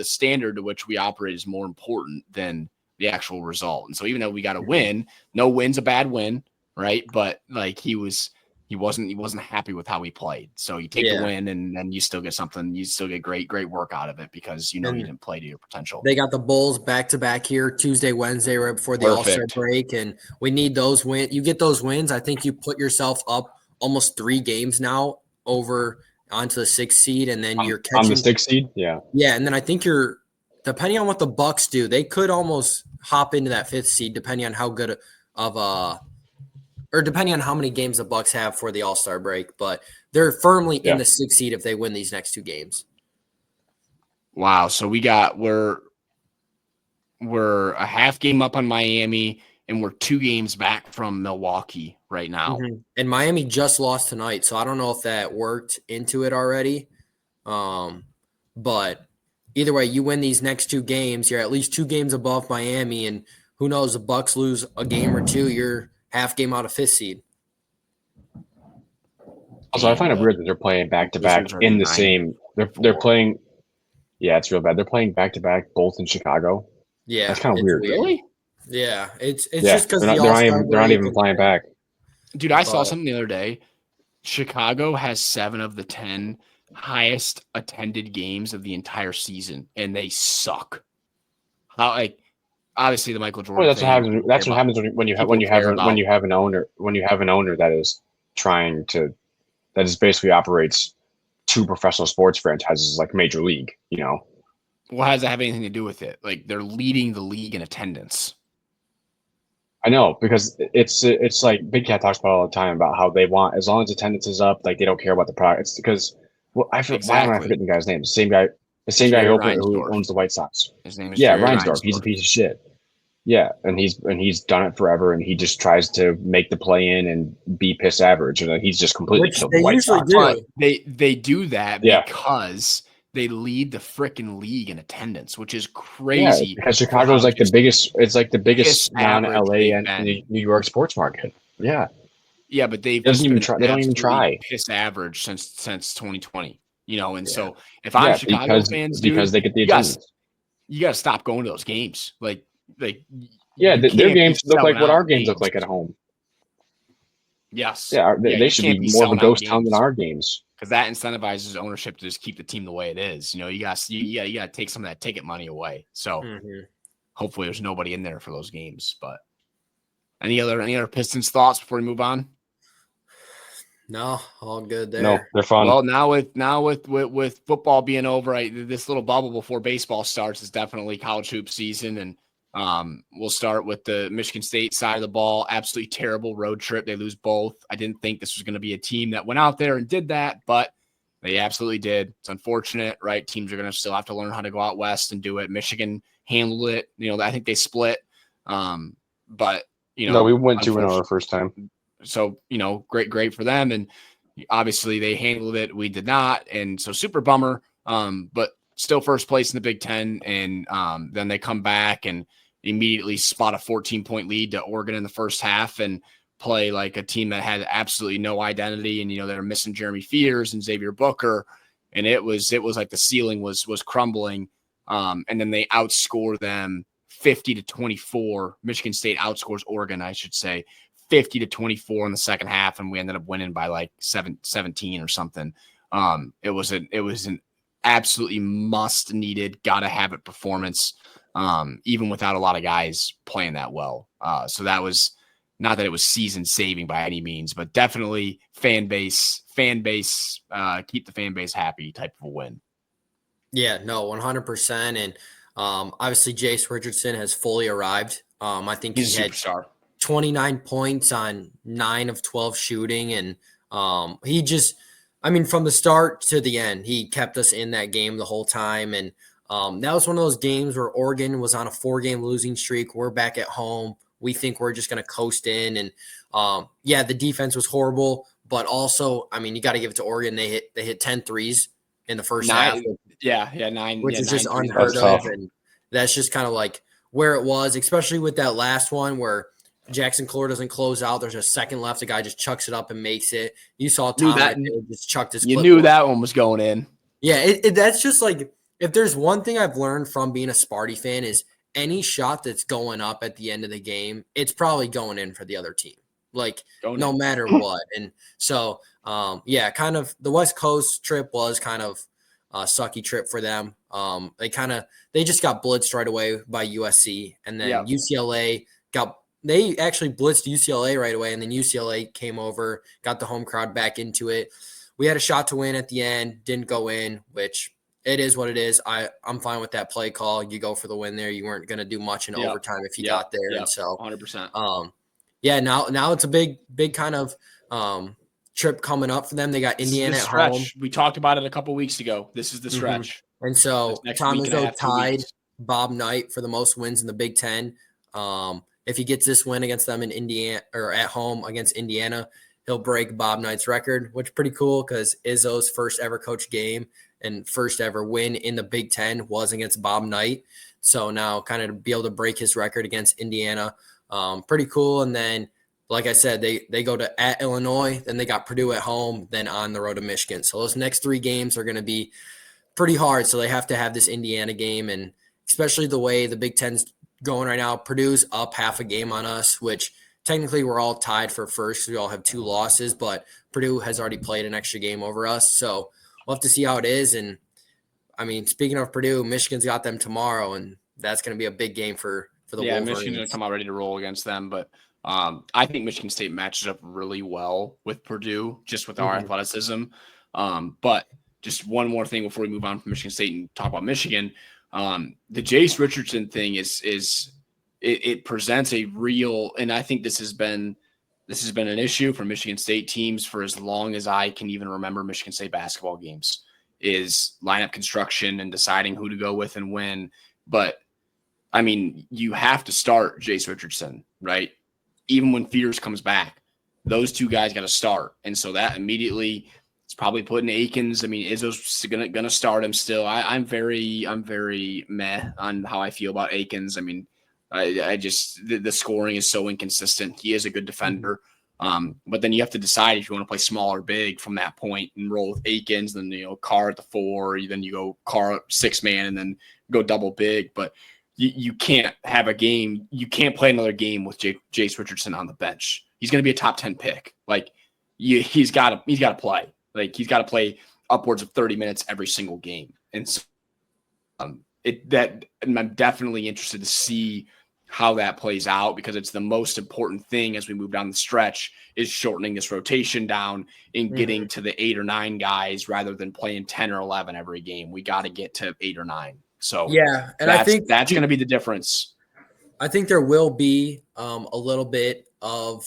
standard to which we operate is more important than the actual result. And so even though we got to win, no win's a bad win, right? But like he wasn't happy with how we played. So you take the win and then you still get something. You still get great work out of it because you didn't play to your potential. They got the Bulls back-to-back here, Tuesday, Wednesday, right before the All-Star break, and we need those wins. You get those wins, I think you put yourself up almost 3 games now over onto the 6th seed, and then you're catching – on the 6th seed? Yeah. Yeah, and then I think you're – depending on what the Bucks do, they could almost hop into that 5th seed depending on how good of a – or depending on how many games the Bucks have for the All-Star break, but they're firmly in the 6th seed if they win these next 2 games. Wow. So we're a half game up on Miami, and we're 2 games back from Milwaukee right now. And Miami just lost tonight, so I don't know if that worked into it already. But either way, you win these next 2 games, you're at least 2 games above Miami, and who knows, the Bucks lose a game or 2, you're half game out of 5th seed. Also, I find it weird that they're playing back-to-back in the same – they're playing – yeah, it's real bad. They're playing back-to-back both in Chicago. Yeah. That's kind of weird. Really? Yeah. It's just because they're not even playing back. Dude, I saw something the other day. Chicago has 7 of the 10 highest attended games of the entire season, and they suck. obviously the Michael Jordan. Well, that's what thing, happens. That's what happens when you have an owner that is trying to that is basically operates two professional sports franchises like Major League. Well, how does that have anything to do with it? Like they're leading the league in attendance. I know, because it's like Big Cat talks about all the time about how they want, as long as attendance is up, like they don't care about the product. It's because why am I forgetting the guy's name? The same guy who owns the White Sox. His name is Jerry Reinsdorf. Reinsdorf. He's a piece of shit. Yeah, and he's done it forever, and he just tries to make the play in and be piss average, and he's just completely killed the White Sox. But they do that because they lead the frickin' league in attendance, which is crazy. Yeah, because Chicago's like the biggest. It's like the biggest non-LA and New York sports market. Yeah. Yeah, but they don't even try. Piss average since 2020. So if I'm Chicago fans, because they get the attendance, you got to stop going to those games. Like their games look like what our games look like at home. Yes. Yeah, they should be more of a ghost town than our games. Because that incentivizes ownership to just keep the team the way it is. You got to take some of that ticket money away. So hopefully there's nobody in there for those games. But any other Pistons thoughts before we move on? No, all good there. No, they're fun. Well, now with football being over, this little bubble before baseball starts is definitely college hoop season, and we'll start with the Michigan State side of the ball. Absolutely terrible road trip. They lose both. I didn't think this was going to be a team that went out there and did that, but they absolutely did. It's unfortunate, right? Teams are going to still have to learn how to go out west and do it. Michigan handled it. I think they split. But no, we went 2-0 our first time. So, great for them. And obviously they handled it. We did not. And so super bummer. But still first place in the Big Ten. And then they come back and immediately spot a 14-point lead to Oregon in the first half and play like a team that had absolutely no identity. And, they're missing Jeremy Fears and Xavier Booker. And it was like the ceiling was crumbling. And then they outscore them 50-24. Michigan State outscores Oregon, I should say, 50-24 in the second half, and we ended up winning by like 17 or something. It was an absolutely must needed, gotta have it performance, even without a lot of guys playing that well. So that was not that it was season saving by any means, but definitely fan base, keep the fan base happy type of a win. Yeah, no, 100%. And obviously Jace Richardson has fully arrived. I think he's he a superstar. 29 points on 9 of 12 shooting. And from the start to the end, he kept us in that game the whole time. And that was one of those games where Oregon was on a 4-game losing streak. We're back at home. We think we're just going to coast in. And the defense was horrible, but also, you got to give it to Oregon. They hit 10 threes in the first half. 9, which is just unheard of. And that's just kind of like where it was, especially with that last one where Jackson Clore doesn't close out. There's a second left. The guy just chucks it up and makes it. You saw Tom just chucked his. You knew that one was going in. Yeah, that's just like, if there's one thing I've learned from being a Sparty fan is any shot that's going up at the end of the game, it's probably going in for the other team. Like no matter what. And so, kind of the West Coast trip was kind of a sucky trip for them. They just got blitzed right away by USC, and then UCLA they actually blitzed UCLA right away, and then UCLA came over, got the home crowd back into it. We had a shot to win at the end, didn't go in, which it is what it is. I'm fine with that play call. You go for the win there. You weren't going to do much in overtime if you got there. And so 100%. Now it's a big kind of trip coming up for them. They got Indiana at home. We talked about it a couple weeks ago. This is the stretch. And so Tom Izzo tied Bob Knight for the most wins in the Big Ten. If he gets this win against them in Indiana or at home against Indiana, he'll break Bob Knight's record, which is pretty cool because Izzo's first ever coach game and first ever win in the Big Ten was against Bob Knight. So now kind of to be able to break his record against Indiana, pretty cool. And then, like I said, they go to at Illinois, then they got Purdue at home, then on the road to Michigan. So those next 3 games are going to be pretty hard. So they have to have this Indiana game, and especially the way the Big Ten's going right now, Purdue's up half a game on us, which technically we're all tied for first. We all have 2 losses, but Purdue has already played an extra game over us. So we'll have to see how it is. And speaking of Purdue, Michigan's got them tomorrow, and that's going to be a big game for for the Michigan's Wolverines. going to come out ready to roll against them, but I think Michigan State matches up really well with Purdue, just with our athleticism. But just one more thing before we move on from Michigan State and talk about Michigan. The Jace Richardson thing it presents a real, and I think this has been an issue for Michigan State teams for as long as I can even remember Michigan State basketball games, is lineup construction and deciding who to go with and when. But I mean, you have to start Jace Richardson, right? Even when Fears comes back, those two guys got to start. And so that immediately it's probably putting Akins. I mean, Izzo's gonna start him still. I'm very meh on how I feel about Akins. I mean, I just the scoring is so inconsistent. He is a good defender. But then you have to decide if you want to play small or big from that point and roll with Akins, then Carr at the 4, then you go Carr 6-man and then go double big. But you can't have a game. You can't play another game with Jace Richardson on the bench. He's going to be a top 10 pick. Like he's got to play. Like he's got to play upwards of 30 minutes every single game. And so I'm definitely interested to see how that plays out, because it's the most important thing as we move down the stretch is shortening this rotation down and getting to the 8 or 9 guys rather than playing 10 or 11 every game. We got to get to 8 or 9. So yeah, and I think that's going to be the difference. I think there will be a little bit of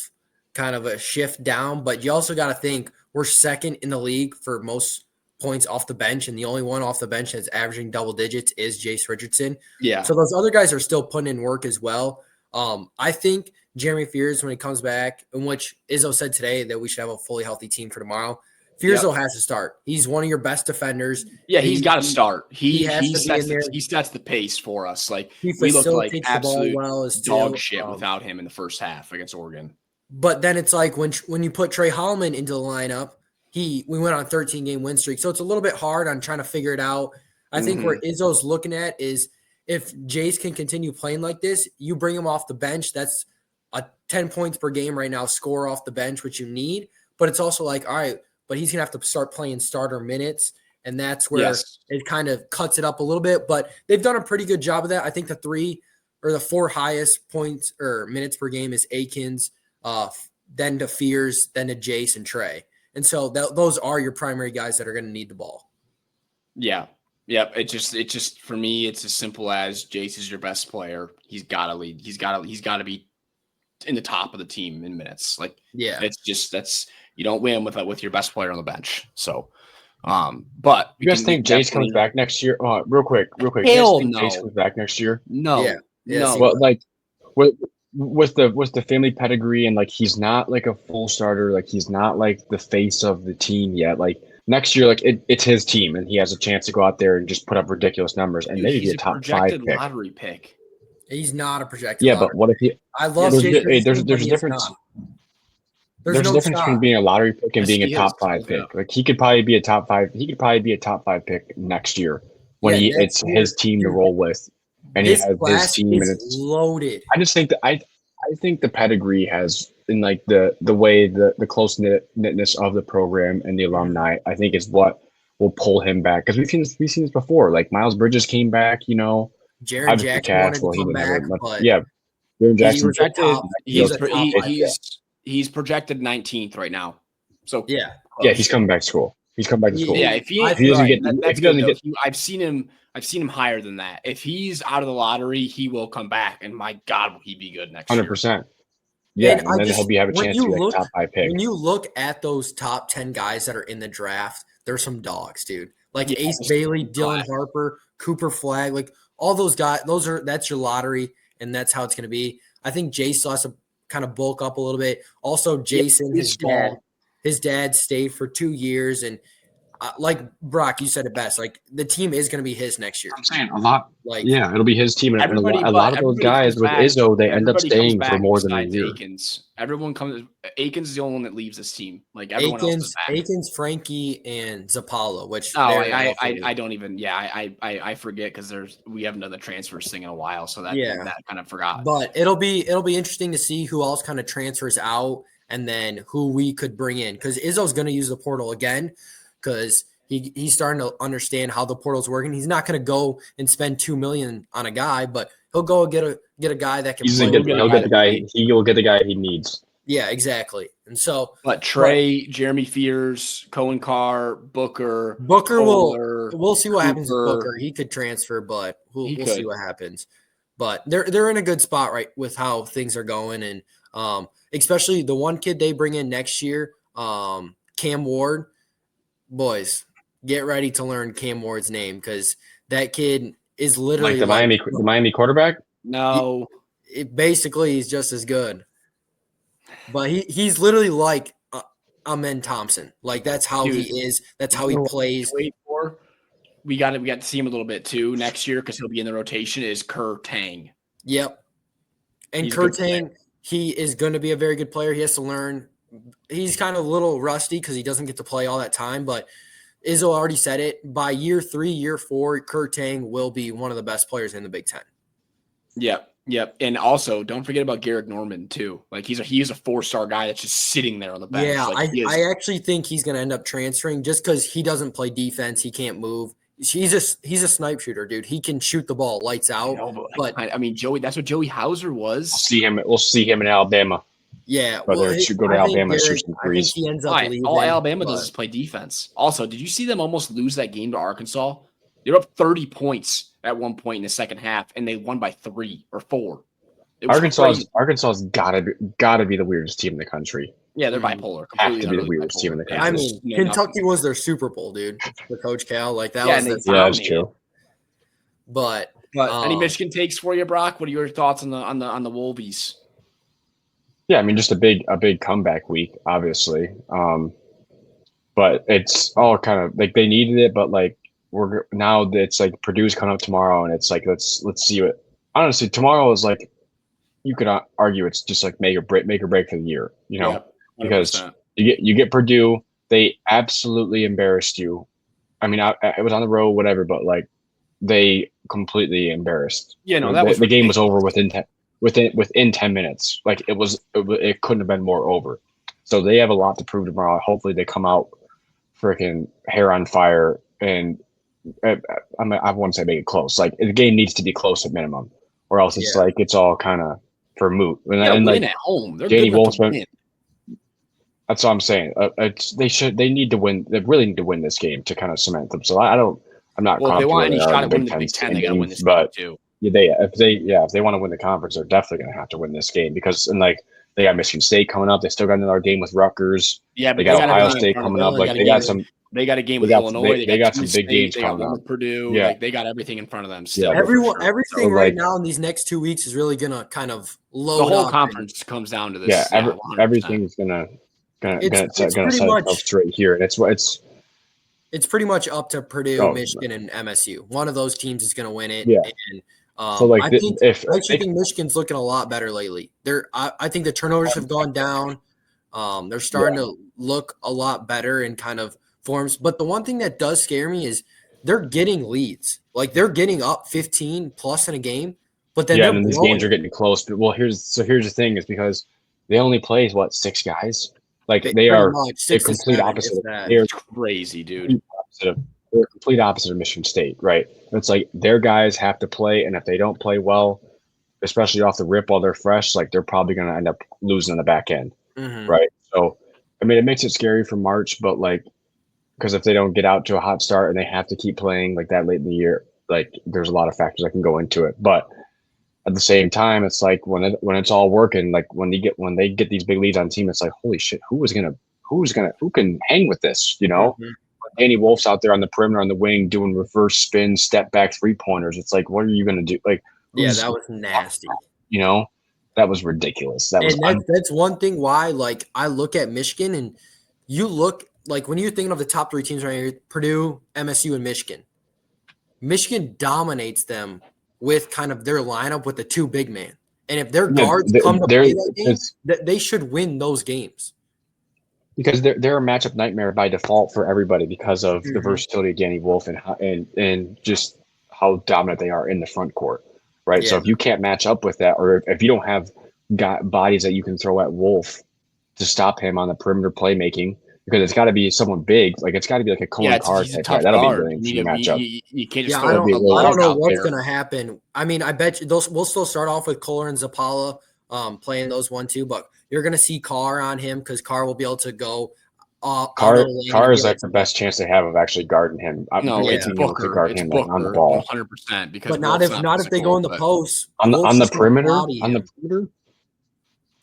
kind of a shift down, but you also got to think we're second in the league for most points off the bench, and the only one off the bench that's averaging double digits is Jace Richardson. Yeah. So those other guys are still putting in work as well. I think Jeremy Fears, when he comes back, in which Izzo said today that we should have a fully healthy team for tomorrow, Fears has to start. He's one of your best defenders. Yeah, he's got to start. He sets the pace for us. Like we looked like absolute dog shit without him in the first half against Oregon. But then it's like when you put Trey Hallman into the lineup, we went on a 13-game win streak. So it's a little bit hard on trying to figure it out. I think where Izzo's looking at is if Jace can continue playing like this, you bring him off the bench. That's a 10 points per game right now, score off the bench, which you need. But it's also like, all right, but he's going to have to start playing starter minutes, and that's where it kind of cuts it up a little bit. But they've done a pretty good job of that. I think the 3 or the 4 highest points or minutes per game is Akins, then to Fears, then to Jace and Trey. And so those are your primary guys that are going to need the ball. Yeah. Yep. It just for me, it's as simple as Jace is your best player. He's got to lead. He's got to be in the top of the team in minutes. Like, that's you don't win with your best player on the bench. So, but you guys think Jace comes back next year? Real quick. Hell you no. Jace comes back next year? No. Yeah. No. Well, like with the family pedigree, and like he's not like a full starter. Like he's not like the face of the team yet. Like next year, like it's his team, and he has a chance to go out there and just put up ridiculous numbers and maybe be a top 5 pick. Lottery pick. He's not a projected. Yeah, but what if he? I love. There's a difference. There's a difference between being a lottery pick and being a top 5 pick. Like he could probably be a top 5. He could probably be a top 5 pick next year when it's his team to roll with, and he has his team and it's loaded. I just think that I think the pedigree has, in like the way the close knitness of the program and the alumni, I think is what will pull him back, because we've seen this before. Like Miles Bridges came back, Jaren Jackson wanted to come back, but Jaren Jackson. He's projected 19th right now. So he's coming back to school. He's coming back to school. Yeah, if he doesn't get, I've seen him higher than that. If he's out of the lottery, he will come back, and my God, will he be good next year? 100%. Yeah, and then he'll have a chance to be like top 5 pick. When you look at those top 10 guys that are in the draft, there's some dogs, dude. Like Ace Bailey, Dylan Harper, Cooper Flagg, like all those guys. That's your lottery, and that's how it's going to be. I think Jace still has to kind of bulk up a little bit. Also, Jason, his dad stayed for 2 years, and like Brock, you said it best. Like the team is going to be his next year. I'm saying a lot. Like it'll be his team, and a lot of those guys with Izzo, they end up staying for more than a year. Everyone comes. Akins is the only one that leaves this team. Like everyone else is back. Akins, Frankie, and Zapala. Which I don't even. Yeah, I forget because we haven't done the transfers thing in a while, so that kind of forgot. But it'll be interesting to see who else kind of transfers out, and then who we could bring in, because Izzo's going to use the portal again. Because He's starting to understand how the portal's working. He's not going to go and spend $2 million on a guy, but he'll go get a guy that can play. He'll get the guy he needs. Yeah, exactly. And so, but Trey, Jeremy Fears, Cohen Carr, Booker we'll see what Cooper, happens with Booker. He could transfer, but we'll see what happens. But they're in a good spot right with how things are going, and especially the one kid they bring in next year, Cam Ward. Boys, get ready to learn Cam Ward's name because that kid is literally the Miami quarterback. No, basically he's just as good. But he's literally like Amen Thompson. Like that's how he is. That's how he plays. Wait for we got to see him a little bit too next year because he'll be in the rotation. Is Kerr Tang? Yep. And Kerr Tang, he is going to be a very good player. He has to learn. He's kind of a little rusty because he doesn't get to play all that time. But Izzo already said it. By year 3, year 4, Kerr Tang will be one of the best players in the Big Ten. Yep. And also, don't forget about Garrick Norman too. Like he's a 4-star guy that's just sitting there on the bench. Yeah, like, I actually think he's going to end up transferring just because he doesn't play defense. He can't move. He's a snipe shooter, dude. He can shoot the ball lights out. But I mean, Joey, that's what Joey Hauser was. We'll see him in Alabama. Yeah, whether should go to Alabama and shoot some threes. He ends up leaving, all Alabama does is play defense. Also, did you see them almost lose that game to Arkansas? They were up 30 points at one point in the second half, and they won by 3 or 4. Arkansas's gotta be the weirdest team in the country. Yeah, they're bipolar. Have to be the weirdest team in the country. I mean, Kentucky was their Super Bowl, dude. For Coach Cal, like that was. That's true. But any Michigan takes for you, Brock? What are your thoughts on the Wolvies? Yeah, I mean, just a big comeback week, obviously. But it's all kind of like they needed it, but like it's like Purdue's coming up tomorrow, and it's like let's see what. Honestly, tomorrow is like you could argue it's just like make or break for the year, you know, because you get Purdue, they absolutely embarrassed you. I mean, it was on the road, whatever, but like they completely embarrassed. Yeah, no, the game was over within 10 minutes. Like it couldn't have been more over. So they have a lot to prove tomorrow. Hopefully they come out freaking hair on fire, and I want to say make it close. Like the game needs to be close at minimum, or else it's like it's all kind of for moot. And like at home, they're Danny good to win. That's what I'm saying. They need to win. They really need to win this game to kind of cement them. So I'm not. Well, if they want any shot at winning the Big Ten, they got to win this game too. If they want to win the conference, they're definitely going to have to win this game because they got Michigan State coming up. They still got another game with Rutgers. Yeah, but they got Ohio State coming up. Like they got a game with Illinois. They got some big games coming up. Purdue. Yeah, like, they got everything in front of them. Still, everything right now in these next 2 weeks is really gonna kind of load. The whole conference comes down to this. Yeah, everything's gonna set up straight here, and it's pretty much up to Purdue, Michigan, and MSU. One of those teams is going to win it. Yeah. And, so like, I think Michigan's looking a lot better lately. I think the turnovers have gone down. They're starting to look a lot better in kind of forms. But the one thing that does scare me is they're getting leads. Like they're getting up 15 plus in a game. But then these games are getting close. But here's the thing is because they only play 6 guys. Like they are a complete opposite. They're crazy, dude. They're a complete opposite of Michigan State, right? It's like their guys have to play, and if they don't play well, especially off the rip while they're fresh, like they're probably going to end up losing on the back end, right? So, I mean, it makes it scary for March, but like, because if they don't get out to a hot start and they have to keep playing like that late in the year, like there's a lot of factors that can go into it, but at the same time, it's like when it's all working, like when they get these big leads on team, it's like holy shit, who can hang with this? You know, Danny Wolf's out there on the perimeter on the wing doing reverse spin, step back 3-pointers. It's like, what are you gonna do? Like, that was nasty. You know, that was ridiculous. That's one thing why like I look at Michigan and you look like when you're thinking of the top 3 teams right here, Purdue, MSU, and Michigan. Michigan dominates them with kind of their lineup with the 2 big man. And if their guards come to play that game, they should win those games. Because they're a matchup nightmare by default for everybody because of the versatility of Danny Wolf and just how dominant they are in the front court, right? Yeah. So if you can't match up with that, or if you don't have bodies that you can throw at Wolf to stop him on the perimeter playmaking, because it's got to be someone big. Like it's got to be like a Cohen Carr he's a type tough guy. That'll be a guard. really interesting matchup. You can't just Yeah, throw I don't a log know out what's there. going to happen. I mean, I bet you those we'll still start off with Kohler and Zapala playing those 1-2, but you're going to see Carr on him because Carr will be able to go. Carr is like the best chance they have of actually guarding him. No, it's being able to Booker. guard It's him like on the Booker, ball, 100%. Because But not if they go in the post on the perimeter. On the perimeter.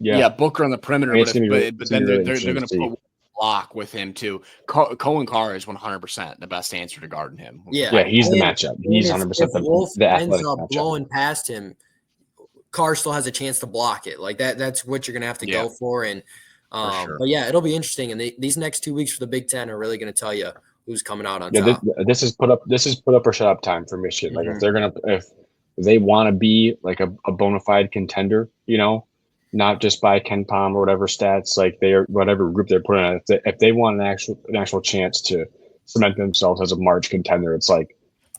Yeah, Booker on the perimeter, but then really they're going to see. put block with him too. Cohen Carr is 100% the best answer to guarding him. Yeah, he's the matchup. He's 100% the athletic matchup. Blowing past him, Carr still has a chance to block it. Like that's what you're going to have to go for. And sure. But yeah, it'll be interesting. And these next 2 weeks for the Big Ten are really going to tell you who's coming out on top. This is put up or shut up time for Michigan. Like if they want to be like a bona fide contender, not just by Ken Palm or whatever stats, like they are whatever group they're putting on. If they want an actual chance to cement themselves as a March contender, it's like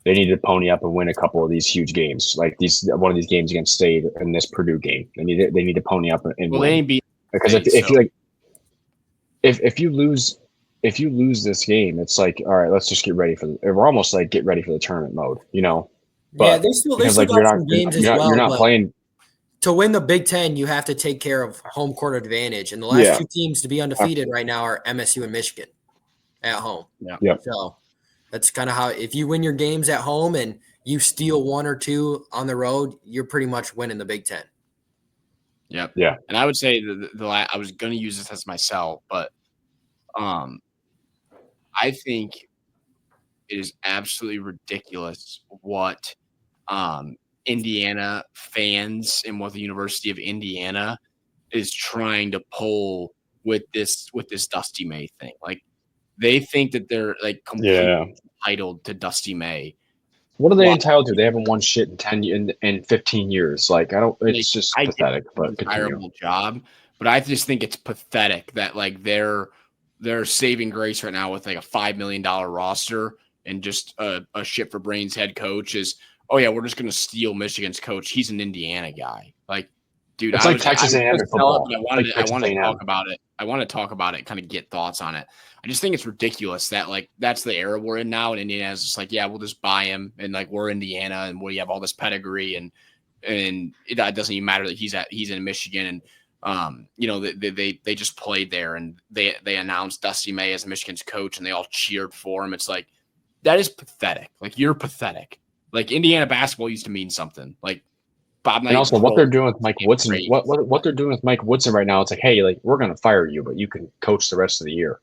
they need to pony up and win a couple of these huge games, like one of these games against State and this Purdue game. They need to pony up and win. They ain't beat because if you lose this game, it's like, all right, let's just get ready we're almost like get ready for the tournament mode, But yeah, they still got some games as well. You're not playing. To win the Big Ten, you have to take care of home court advantage. And the last two teams to be undefeated right now are MSU and Michigan at home. Yeah. So that's kind of how, if you win your games at home and you steal 1 or 2 on the road, you're pretty much winning the Big Ten. Yep. Yeah. And I would say I was going to use this as myself, but I think it is absolutely ridiculous what Indiana fans and what the University of Indiana is trying to pull with this Dusty May thing. Like they think that they're like completely entitled to Dusty May. What are they entitled to? They haven't won shit in 15 years. Like it's just pathetic. But terrible job. But I just think it's pathetic that like they're saving grace right now with like a $5 million roster and just a shit for brains head coach is, oh yeah, we're just gonna steal Michigan's coach. He's an Indiana guy. Like, dude, it's like Texas A&M football. I wanted to talk about it. I want to talk about it, kind of get thoughts on it. I just think it's ridiculous that like that's the era we're in now, and Indiana's just like, yeah, we'll just buy him, and like we're Indiana, and we have all this pedigree, and it doesn't even matter that he's in Michigan, and they just played there, and they announced Dusty May as Michigan's coach, and they all cheered for him. It's like that is pathetic. Like you're pathetic. Like Indiana basketball used to mean something. Like Bob Knight. And also what they're doing with Mike Woodson, what they're doing with Mike Woodson right now, it's like, hey, like we're gonna fire you, but you can coach the rest of the year.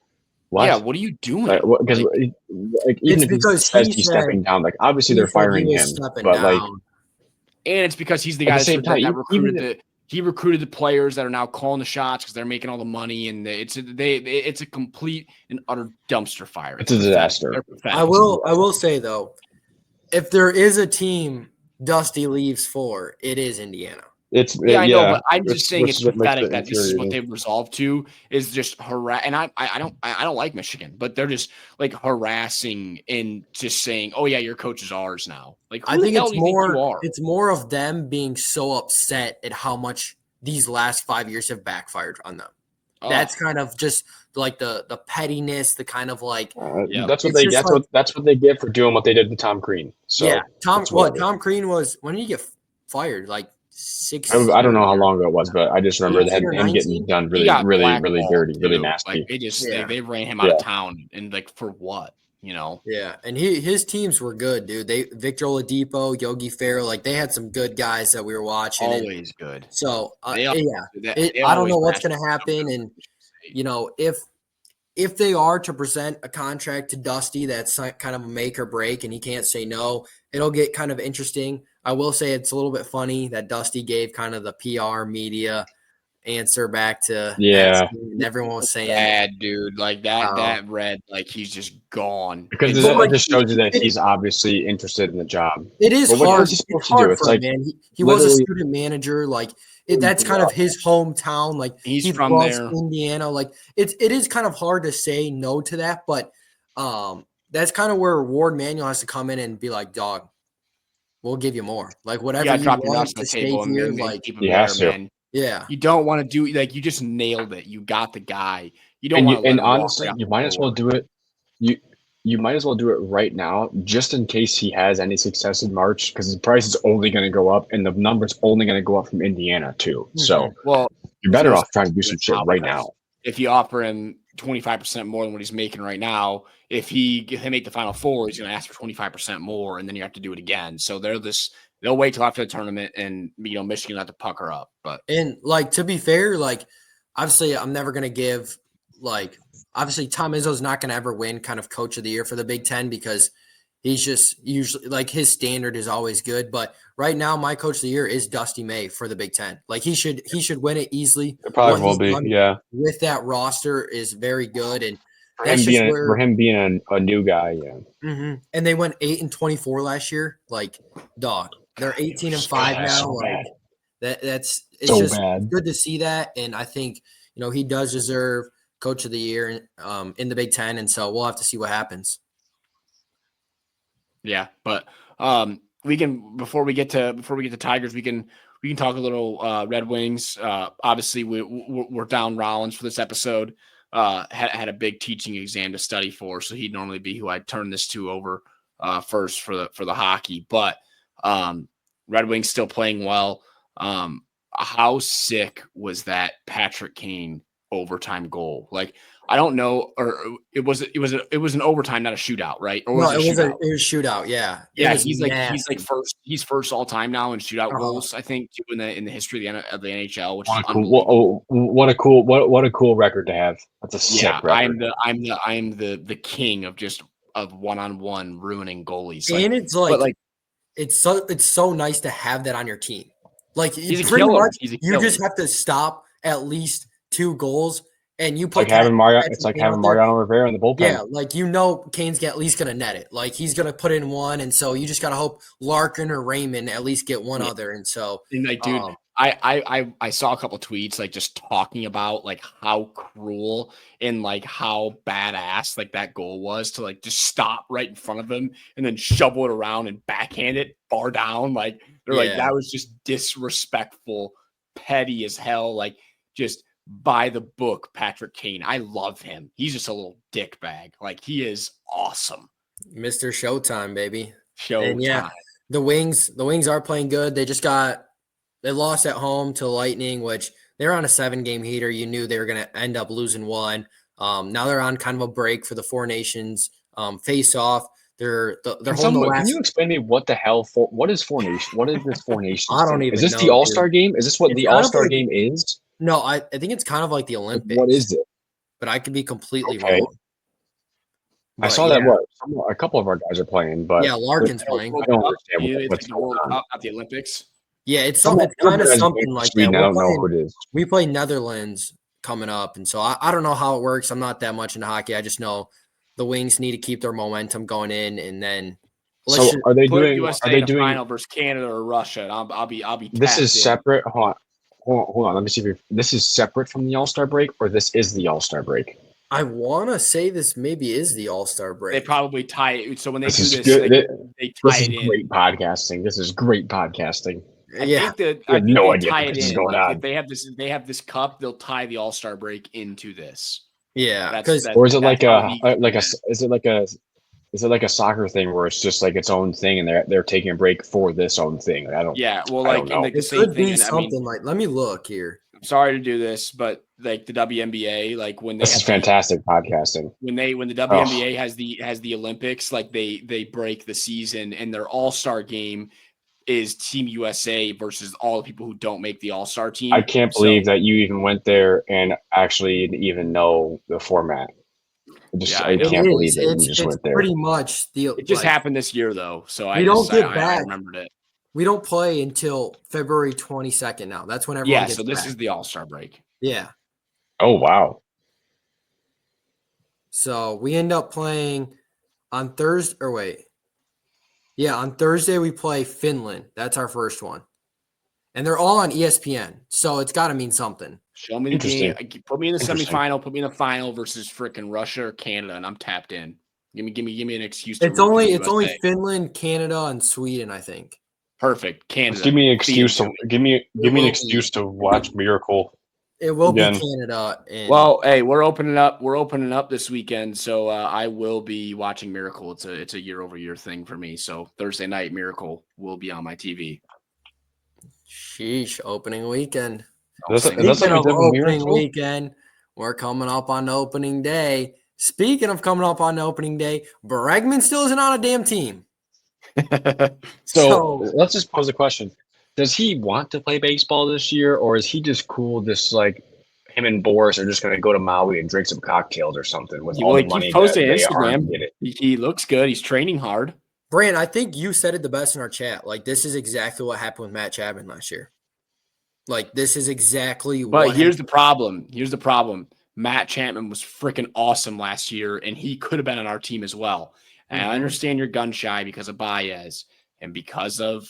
What? Yeah, what are you doing? Because even if he's stepping down, like obviously they're firing him, but like, and it's because he's the guy that recruited he recruited the players that are now calling the shots because they're making all the money, and it's a complete and utter dumpster fire. It's a disaster. I will say though, if there is a team Dusty leaves for, it is Indiana. I know, but I'm just saying it's pathetic that this is what they've resolved to is just harass. And I don't like Michigan, but they're just like harassing and just saying, "Oh yeah, your coach is ours now." Like I think it's more of them being so upset at how much these last 5 years have backfired on them. That's kind of just like the pettiness, the kind of like that's what they get for doing what they did to Tom Crean. So yeah, Tom Crean was, when did he get fired? Like 6. I don't know how long ago it was, but I just remember him getting done really dirty, really nasty. Like they ran him out of town, and like for what? Yeah, and his teams were good, dude. Victor Oladipo, Yogi Ferrell, like they had some good guys that we were watching. Always good. So I don't know what's going to happen, and if they are to present a contract to Dusty that's kind of a make or break, and he can't say no, it'll get kind of interesting. I will say it's a little bit funny that Dusty gave kind of the PR media answer back to and everyone was saying bad dude like that read like he's just gone because it just shows you that he's obviously interested in the job. It is hard. It's hard for him, man. He was a student manager, like that's kind of his hometown. Like he from there, Indiana. Like it is kind of hard to say no to that, but that's kind of where Ward Manuel has to come in and be like, dog, we'll give you more. Like whatever you want to stay here, like man. Yeah. You don't want to do like you just nailed it. You got the guy. You don't want to let and him walk honestly, right out you the might as well door. do it. You might as well do it right now, just in case he has any success in March, because his price is only going to go up, and the number's only going to go up from Indiana too. So Well, you're there's better no off trying to sense do doing some it shit now right because now. if you offer him 25% more than what he's making right now, if he make the Final Four, he's going to ask for 25% more, and then you have to do it again. So they'll wait till after the tournament, and Michigan will have to pucker up. But And like to be fair, like obviously I'm never gonna give obviously Tom Izzo's not gonna ever win kind of coach of the year for the Big Ten because he's just usually like his standard is always good. But right now my coach of the year is Dusty May for the Big Ten. Like he should win it easily. It probably What will he's be, done yeah. with that roster is very good. And For that's him just being where a new guy, yeah. and they went 8-24 last year. Like dog. They're 18-5 now. So Like bad. it's So just bad. good to see that, and I think he does deserve Coach of the Year in the Big Ten, and so we'll have to see what happens. yeah, but we can before we get to Tigers, we can talk a little Red Wings. Obviously, we're down Rollins for this episode. Had a big teaching exam to study for, so he'd normally be who I'd turn this to over first for the hockey, but Red Wings still playing well. How sick was that Patrick Kane overtime goal? Like, I don't know, or it was an overtime, not a shootout, right? Or was it a shootout? It was shootout. Yeah, Yeah, nasty. he's first all time now in shootout goals. I think too, in the history of the NHL, which is unbelievable. What a cool record to have. That's a sick record. I am the king of one-on-one ruining goalies. And it's so nice to have that on your team. Like he's a pretty killer. much He's a you killer. just have to stop at least 2 goals, and you put It's like having Mariano Rivera in the bullpen. Yeah, like Kane's at least gonna net it. Like he's gonna put in one, and so you just gotta hope Larkin or Raymond at least get one other. And so, dude, I saw a couple tweets like just talking about like how cruel and like how badass like that goal was to like just stop right in front of him and then shovel it around and backhand it far down. Like they're like that was just disrespectful, petty as hell. Like just by the book, Patrick Kane. I love him. He's just a little dick bag. Like he is awesome. Mr. Showtime, baby. Showtime. Yeah, the Wings are playing good. They lost at home to Lightning, which they're on a 7-game heater. You knew they were going to end up losing one. Now they're on kind of a break for the Four Nations face off. They're holding the last. Can you explain to me what is Four Nations? What is this Four Nations? I don't even know. Is this know, the All-Star game? Is this what the All-Star game is? No, I think it's kind of like the Olympics. What is it? But I could be completely wrong. But I saw that a couple of our guys are playing, but Larkin's playing. I don't understand what's the World Cup, not the Olympics. Yeah, it's kind of something like that. I don't know who it is. We play Netherlands coming up, and so I don't know how it works. I'm not that much into hockey. I just know the Wings need to keep their momentum going in, and then. So are they doing? USA are they doing doing final versus Canada or Russia? And I'll be. This is separate. Hold on. Let me see if this is separate from the All-Star break, or this is the All-Star break. I want to say this maybe is the All-Star break. They probably tie it. So when they do this, they tie it in. Great podcasting. This is great podcasting. I think I have no idea what this is going on. If they have this cup, they'll tie the All-Star break into this. Yeah, or is it like a soccer thing where it's just like its own thing and they're taking a break for this own thing? I don't. Yeah, well, I don't know. it could be something like. Let me look here. I'm sorry to do this, but like the WNBA, like when they this is fantastic podcasting. When the WNBA has the Olympics, like they break the season and their All-Star game is Team USA versus all the people who don't make the All-Star team. I can't believe that you even went there and actually even know the format. I can't believe that you just went there. Pretty much it just happened this year though, so I remembered it. We don't play until February 22nd now. That's when everyone gets so this back. is the All-Star break. Yeah. Oh, wow. So we end up playing on Thursday. Or wait. Yeah, on Thursday we play Finland. That's our first one. And they're all on ESPN. So it's got to mean something. Show me the game. Put me in the semifinal. Put me in the final versus freaking Russia or Canada, and I'm tapped in. Give me an excuse. It's only Finland, Canada, and Sweden, I think. Perfect. Canada. Just give me an excuse to watch Miracle. It will Again. be Canada. And Well, hey, we're opening up this weekend, so I will be watching Miracle. It's a year-over-year thing for me. So Thursday night, Miracle will be on my TV. sheesh, opening weekend. Is Speaking that like a of different opening Miracle? weekend, we're coming up on opening day. Speaking of coming up on opening day, Bregman still isn't on a damn team. So let's just pose a question. Does he want to play baseball this year, or is he just cool, just like him and Boris are just going to go to Maui and drink some cocktails or something with all the money Keeps that posting they Instagram. aren't getting? He looks good. He's training hard. Brand, I think you said it the best in our chat. Like, this is exactly what happened with Matt Chapman last year. Like, this is exactly what. But here's the problem. Matt Chapman was freaking awesome last year, and he could have been on our team as well. And I understand you're gun shy because of Baez and because of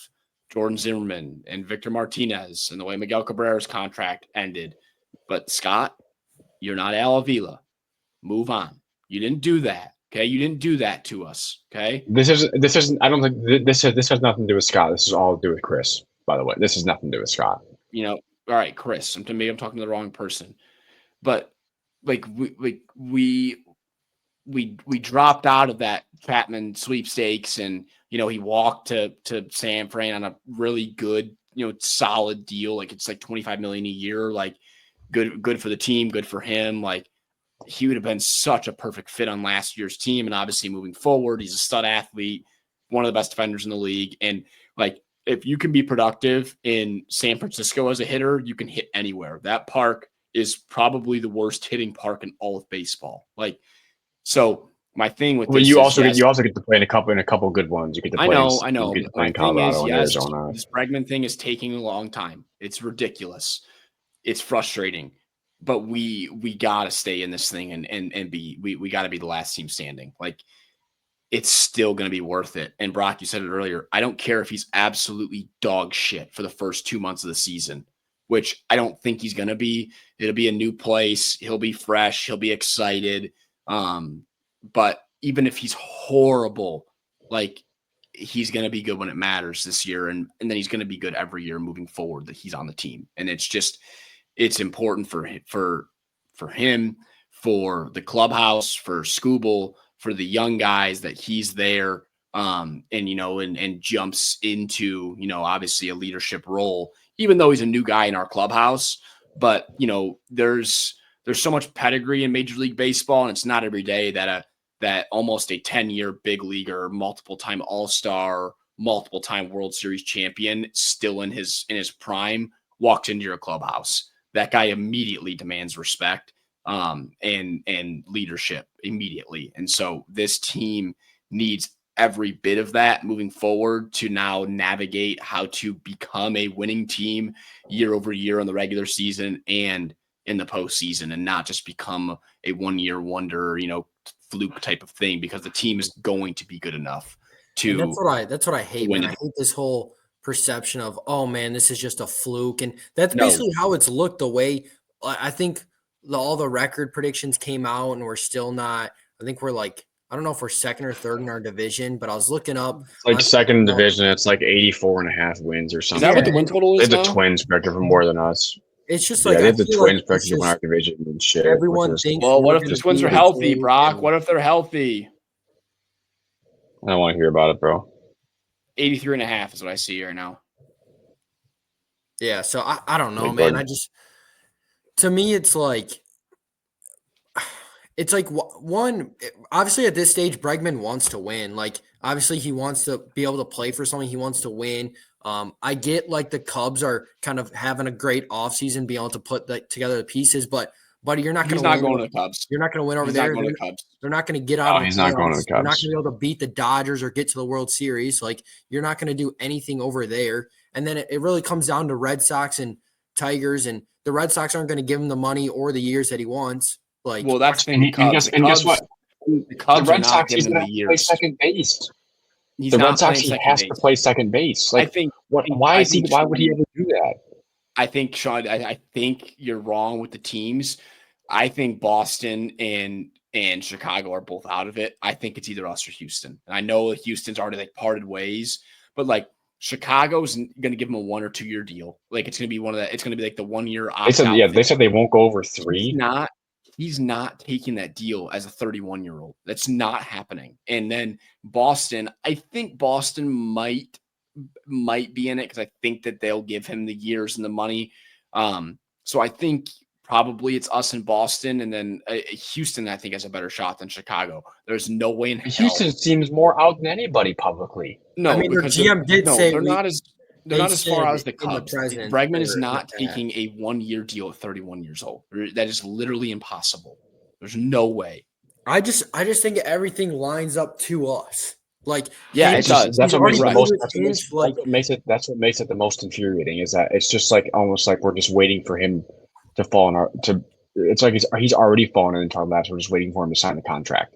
Jordan Zimmerman and Victor Martinez and the way Miguel Cabrera's contract ended. But Scott, you're not Al Avila. Move on. You didn't do that. Okay, you didn't do that to us. Okay. This isn't. I don't think this has nothing to do with Scott. This is all to do with Chris. By the way, this has nothing to do with Scott. All right, Chris. Maybe I'm talking to the wrong person, but like we dropped out of that Chapman sweepstakes, and he walked to San Fran on a really good, solid deal. Like it's like $25 million a year. Like good for the team, good for him. Like he would have been such a perfect fit on last year's team, and obviously moving forward, he's a stud athlete, one of the best defenders in the league, and like if you can be productive in San Francisco as a hitter, you can hit anywhere. That park is probably the worst hitting park in all of baseball. Like. So my thing with this you also get to play in a couple good ones. You get to play. I know. You get to play in Colorado and Arizona. This Bregman thing is taking a long time. It's ridiculous. It's frustrating, but we got to stay in this thing and we got to be the last team standing. Like it's still going to be worth it. And Brock, you said it earlier. I don't care if he's absolutely dog shit for the first 2 months of the season, which I don't think he's going to be. It'll be a new place. He'll be fresh. He'll be excited. But even if he's horrible, like he's going to be good when it matters this year. And then he's going to be good every year moving forward that he's on the team. And it's important for him, for the clubhouse, for Scooble, for the young guys that he's there. And jumps into, obviously a leadership role, even though he's a new guy in our clubhouse, but there's so much pedigree in Major League Baseball, and it's not every day that almost a 10-year big leaguer, multiple-time All-Star, multiple-time World Series champion, still in his prime, walks into your clubhouse. That guy immediately demands respect and leadership immediately. And so this team needs every bit of that moving forward to now navigate how to become a winning team year over year in the regular season and in the postseason, and not just become a one-year wonder, fluke type of thing, because the team is going to be good enough to. And that's what I hate, man. I hate this whole perception of, oh man, this is just a fluke, and that's basically how it's looked. The way I think all the record predictions came out, and we're still not. I think we're like, I don't know if we're second or third in our division, but I was looking up. It's like second division. It's like 84.5 wins or something. Is that what the win total is? They have the Twins predicted for more than us. It's just like they have the Twins like predicted to win our division and shit. Everyone thinks. Well, what if the Twins are healthy, Brock? What if they're healthy? I don't want to hear about it, bro. 83.5 is what I see right now. Yeah, so I don't know, man. To me, it's like one, obviously at this stage, Bregman wants to win. Like, obviously he wants to be able to play for something. He wants to win. I get like the Cubs are kind of having a great offseason, being able to put together the pieces, but you're not going to win. He's not going to the Cubs. You're not going to win over there. They're not going to get out of the he's not going to the Cubs. You're not going to be able to beat the Dodgers or get to the World Series. Like, you're not going to do anything over there. And then it really comes down to Red Sox and Tigers, and the Red Sox aren't going to give him the money or the years that he wants. Like, well, that's the thing. Guess what? The Red Sox, he's going to play second base. The Red Sox, he has to play second base. Like, why would he ever do that? I think, Sean, I think you're wrong with the teams. I think Boston and Chicago are both out of it. I think it's either us or Houston. And I know Houston's already like parted ways, but like Chicago's going to give him a 1 or 2 year deal. Like it's going to be it's going to be like the 1 year opt They said, out. they said they won't go over 3. He's not taking that deal as a 31-year-old. That's not happening. And then Boston, I think Boston might be in it because I think that they'll give him the years and the money. So I think probably it's us in Boston, and then Houston, I think, has a better shot than Chicago. There's no way in hell. Houston seems more out than anybody publicly. No, I mean, their GM did say they're not as far out as the in the Cubs. present Bregman is or not taking a 1 year deal at 31 years old. That is literally impossible. There's no way. I just think everything lines up to us. Like, yeah, it does. That's what makes it the most. Like, that's what makes it the most infuriating is that it's just like almost like we're just waiting for him to fall in our to. It's like he's already fallen into our laps. We're just waiting for him to sign the contract.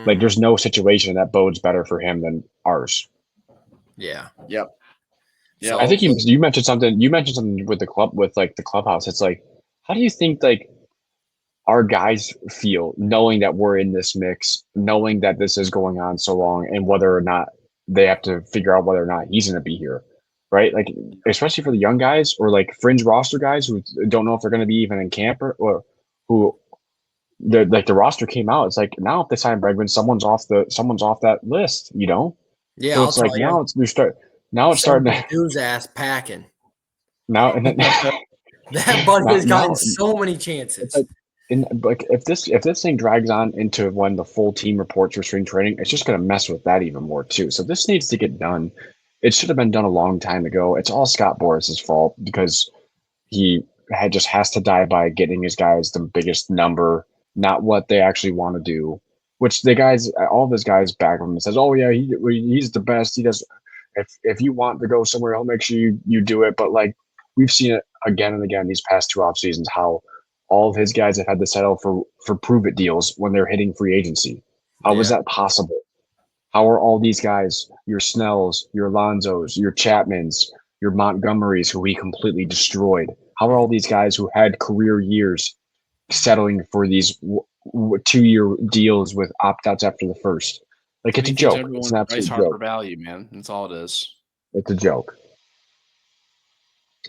Like there's no situation that bodes better for him than ours. Yeah. Yep. Yeah. I think you mentioned something. You mentioned something with the club, with like the clubhouse. It's like, how do you think like our guys feel knowing that we're in this mix, knowing that this is going on so long, and whether or not they have to figure out whether or not he's going to be here, right? Like, especially for the young guys or like fringe roster guys who don't know if they're going to be even in camp or who the roster came out. It's like now if they sign Bregman, someone's off that list, you know? Yeah. So it's like now it's starting to dude's ass packing. Now and then that buddy has gotten so many chances. And like if this thing drags on into when the full team reports for spring training, it's just going to mess with that even more too. So this needs to get done. It should have been done a long time ago. It's all Scott Boris's fault because he just has to die by getting his guys the biggest number, not what they actually want to do. Which all of his guys back him and says, "Oh yeah, he's the best. He does. If you want to go somewhere, I'll make sure you do it." But like we've seen it again and again these past 2 off seasons, how all of his guys have had to settle for prove-it deals when they're hitting free agency. How is that possible? How are all these guys, your Snells, your Alonzos, your Chapmans, your Montgomerys, who he completely destroyed, how are all these guys who had career years settling for these 2-year deals with opt-outs after the first? Like, it's a joke. It's an absolute joke. For value, man. That's all it is. It's a joke.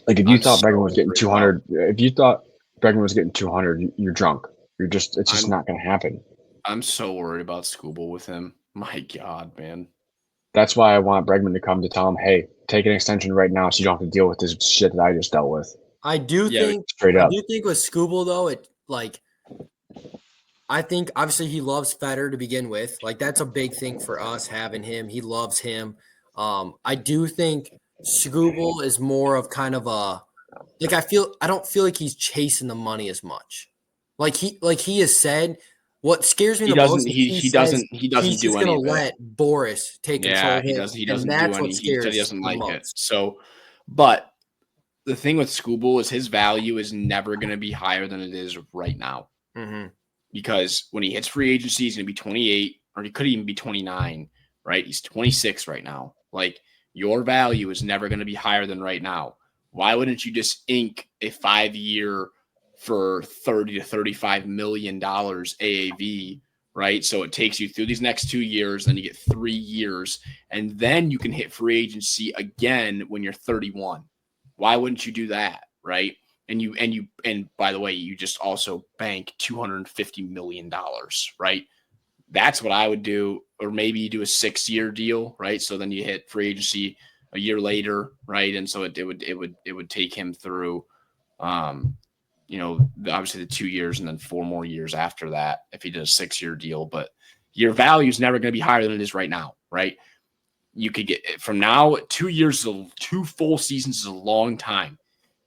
Like, if you thought Bregman was getting 200, if you thought Bregman was getting 200, you're drunk. It's just not going to happen. I'm so worried about Scooble with him. My God, man. That's why I want Bregman to come to tell him, hey, take an extension right now so you don't have to deal with this shit that I just dealt with. I do think with Scooble, though, I think obviously he loves Feder to begin with. Like, that's a big thing for us having him. He loves him. I do think Scooble is more of kind of a like I don't feel like he's chasing the money as much. Like he has said, what scares me the most is he doesn't he's just gonna let Boris take control of him. He doesn't do anything. He said he doesn't like it. So, but the thing with Scooble is his value is never going to be higher than it is right now. Mm-hmm. Because when he hits free agency, he's going to be 28, or he could even be 29, right? He's 26 right now. Like, your value is never going to be higher than right now. Why wouldn't you just ink a 5-year for $30 to $35 million AAV, right? So it takes you through these next 2 years, then you get 3 years, and then you can hit free agency again when you're 31. Why wouldn't you do that, right? And by the way, you just also bank $250 million, right? That's what I would do. Or maybe you do a 6-year deal, right? So then you hit free agency a year later, right? And so it would take him through, obviously the 2 years and then 4 more years after that if he did a 6-year deal. But your value is never going to be higher than it is right now, right? You could get from now 2 years, 2 full seasons is a long time.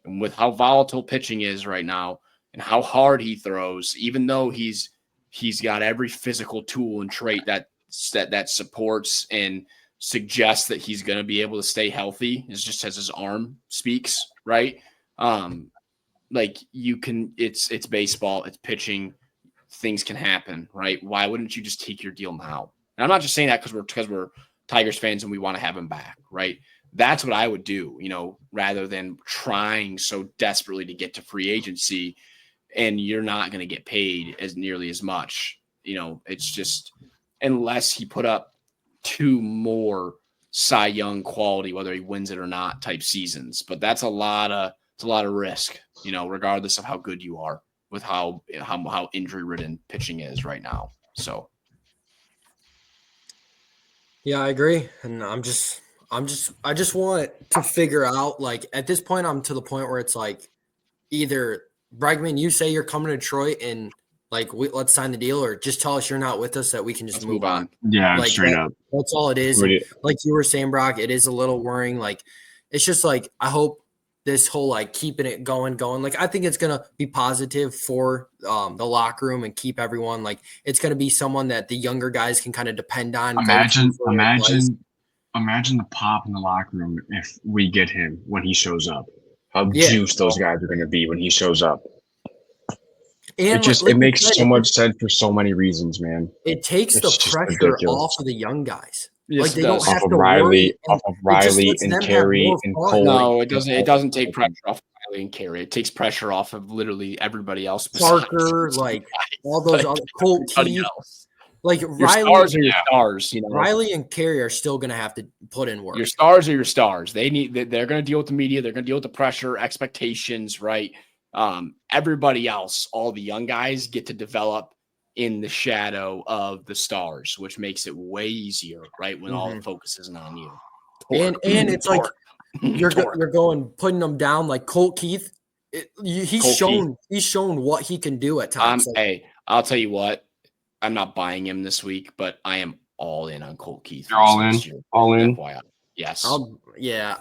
And with how volatile pitching is right now and how hard he throws, even though he's got every physical tool and trait that supports and suggests that he's going to be able to stay healthy, it's just as his arm speaks, right? Like it's baseball, it's pitching, things can happen, right? Why wouldn't you just take your deal now? And I'm not just saying that because we're Tigers fans and we want to have him back, right? That's what I would do, rather than trying so desperately to get to free agency and you're not going to get paid as nearly as much. It's just, unless he put up 2 more Cy Young quality, whether he wins it or not type seasons. But that's a lot of risk, regardless of how good you are with how injury ridden pitching is right now. So. Yeah, I agree. And I just want to figure out, like, at this point, I'm to the point where it's like either Bregman, you say you're coming to Detroit and like, let's sign the deal, or just tell us you're not with us that we can just move on. Yeah, like straight up. That's all it is. And like you were saying, Brock, it is a little worrying. Like, it's just like, I hope this whole like keeping it going. Like, I think it's going to be positive for the locker room and keep everyone, like, it's going to be someone that the younger guys can kind of depend on. Imagine the pop in the locker room if we get him when he shows up. How juiced those guys are going to be when he shows up. And it makes so much sense for so many reasons, man. It takes the pressure off of the young guys. Yes, like, they don't have to worry. Off of Riley and Carey and Cole. No, it doesn't. It doesn't take pressure off Riley and Carey. It takes pressure off of literally everybody else. Parker, like all those other Colt Keith. Like, your Riley, stars are your stars. Riley and Carey are still going to have to put in work. Your stars are your stars. They're going to deal with the media. They're going to deal with the pressure, expectations, right? Everybody else, all the young guys, get to develop in the shadow of the stars, which makes it way easier, right? When all the focus isn't on you. And it's like you're putting them down, like Colt Keith. He's shown what he can do at times. Hey, I'll tell you what. I'm not buying him this week, but I am all in on Colt Keith. You're all in? All in? FYI. Yes.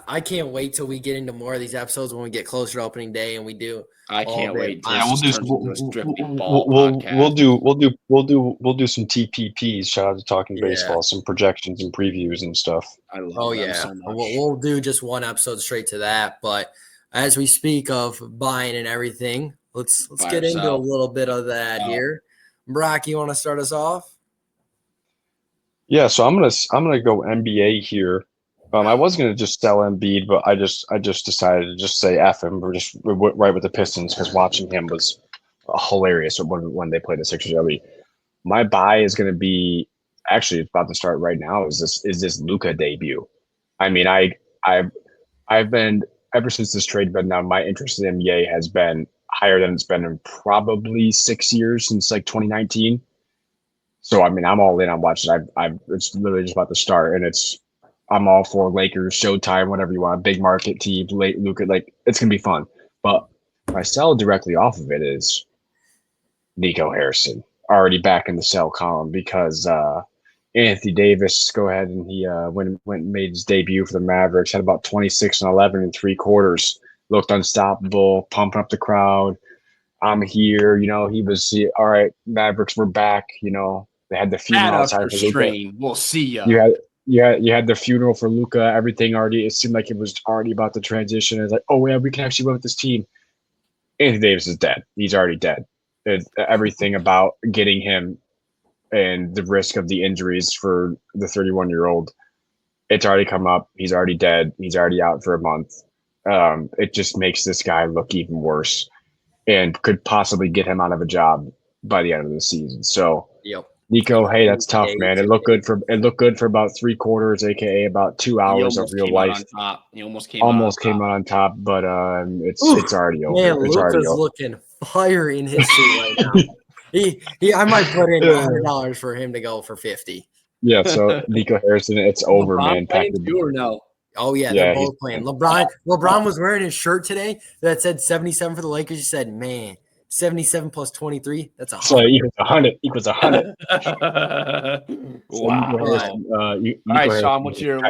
I can't wait till we get into more of these episodes when we get closer to opening day and we do. I can't wait. We'll do some TPPs. Shout out to Talking Baseball, some projections and previews and stuff. I love them so much. We'll do just one episode straight to that. But as we speak of buying and everything, let's get into a little bit of that here. Brock, you want to start us off? Yeah, so I'm gonna go NBA here. I was gonna just sell Embiid, but I just decided to just say F him. We're right with the Pistons because watching him was hilarious when they played the Sixers. My buy is gonna be actually about to start right now. Is this Luka debut? I mean, I've been ever since this trade been done. My interest in NBA has been higher than it's been in probably 6 years since like 2019. So I mean, I'm all in on watching. It's literally just about to start, and I'm all for Lakers, Showtime, whatever you want, big market team, late Luka, like it's gonna be fun. But if I sell directly off of it is Nico Harrison, already back in the sell column because Anthony Davis, go ahead and he went and made his debut for the Mavericks, had about 26 and 11 in 3 quarters. Looked unstoppable, pumping up the crowd. I'm here, he was all right. Mavericks were back, They had the funeral outside for Luka. We'll see ya. You had the funeral for Luka. Everything already. It seemed like it was already about to transition. It's like, oh yeah, we can actually win with this team. Anthony Davis is dead. He's already dead. Everything about getting him and the risk of the injuries for the 31-year-old, it's already come up. He's already dead. He's already out for a month. It just makes this guy look even worse and could possibly get him out of a job by the end of the season. So, Nico, hey, that's tough, man. It looked good for about 3 quarters, aka about 2 hours of real life. He almost came out on top, but it's already over. Man, Luka's looking fire in his suit right now. I might put in $100 for him to go for 50. Yeah, so Nico Harrison, it's over, man. Or no? Oh yeah, they're both playing. LeBron was wearing his shirt today that said 77 for the Lakers. He said, "Man, 77 plus 23, that's 100." So equals 100. Wow. All right, Sean, what's your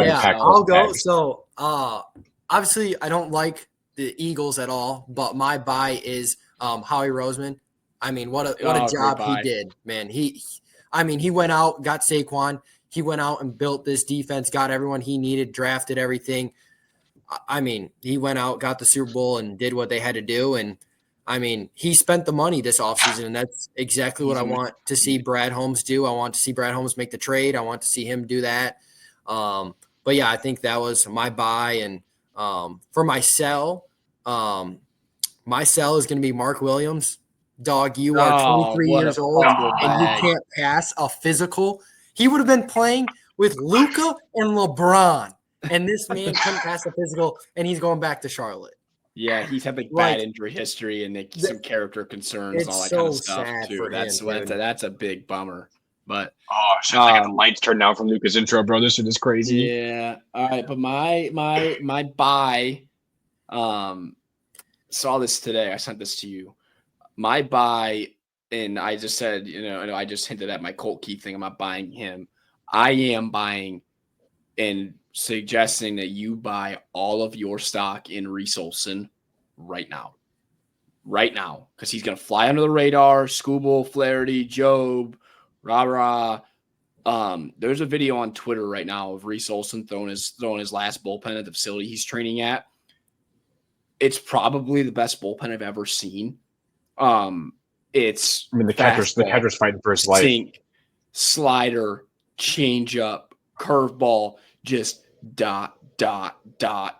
yeah? I'll go. So obviously, I don't like the Eagles at all, but my buy is Howie Roseman. I mean, what a job he did, man. He went out, got Saquon. He went out and built this defense, got everyone he needed, drafted everything. I mean, he went out, got the Super Bowl, and did what they had to do. And, I mean, he spent the money this offseason, and that's exactly what I want to see Brad Holmes do. I want to see Brad Holmes make the trade. I want to see him do that. But, yeah, I think that was my buy. And for my sell is going to be Mark Williams. Dog, you are 23 years old, and you can't pass a physical. He would have been playing with Luka and LeBron, and this man couldn't pass a physical, and he's going back to Charlotte. Yeah, he's had bad injury history and some character concerns and all that kind of stuff too. That's a big bummer. But shit, I got the lights turned down from Luka's intro, bro. This shit is crazy. Yeah. All right, but my buy, saw this today. I sent this to you. My buy, and I just said, I just hinted at my Colt Keith thing. I'm not buying him. I am buying and suggesting that you buy all of your stock in Reese Olson right now, because he's going to fly under the radar. Scooble, Flaherty, Job, rah. There's a video on Twitter right now of Reese Olson throwing his last bullpen at the facility he's training at. It's probably the best bullpen I've ever seen. It's the catcher's fighting for his life. Sink, slider, changeup, curveball, just dot,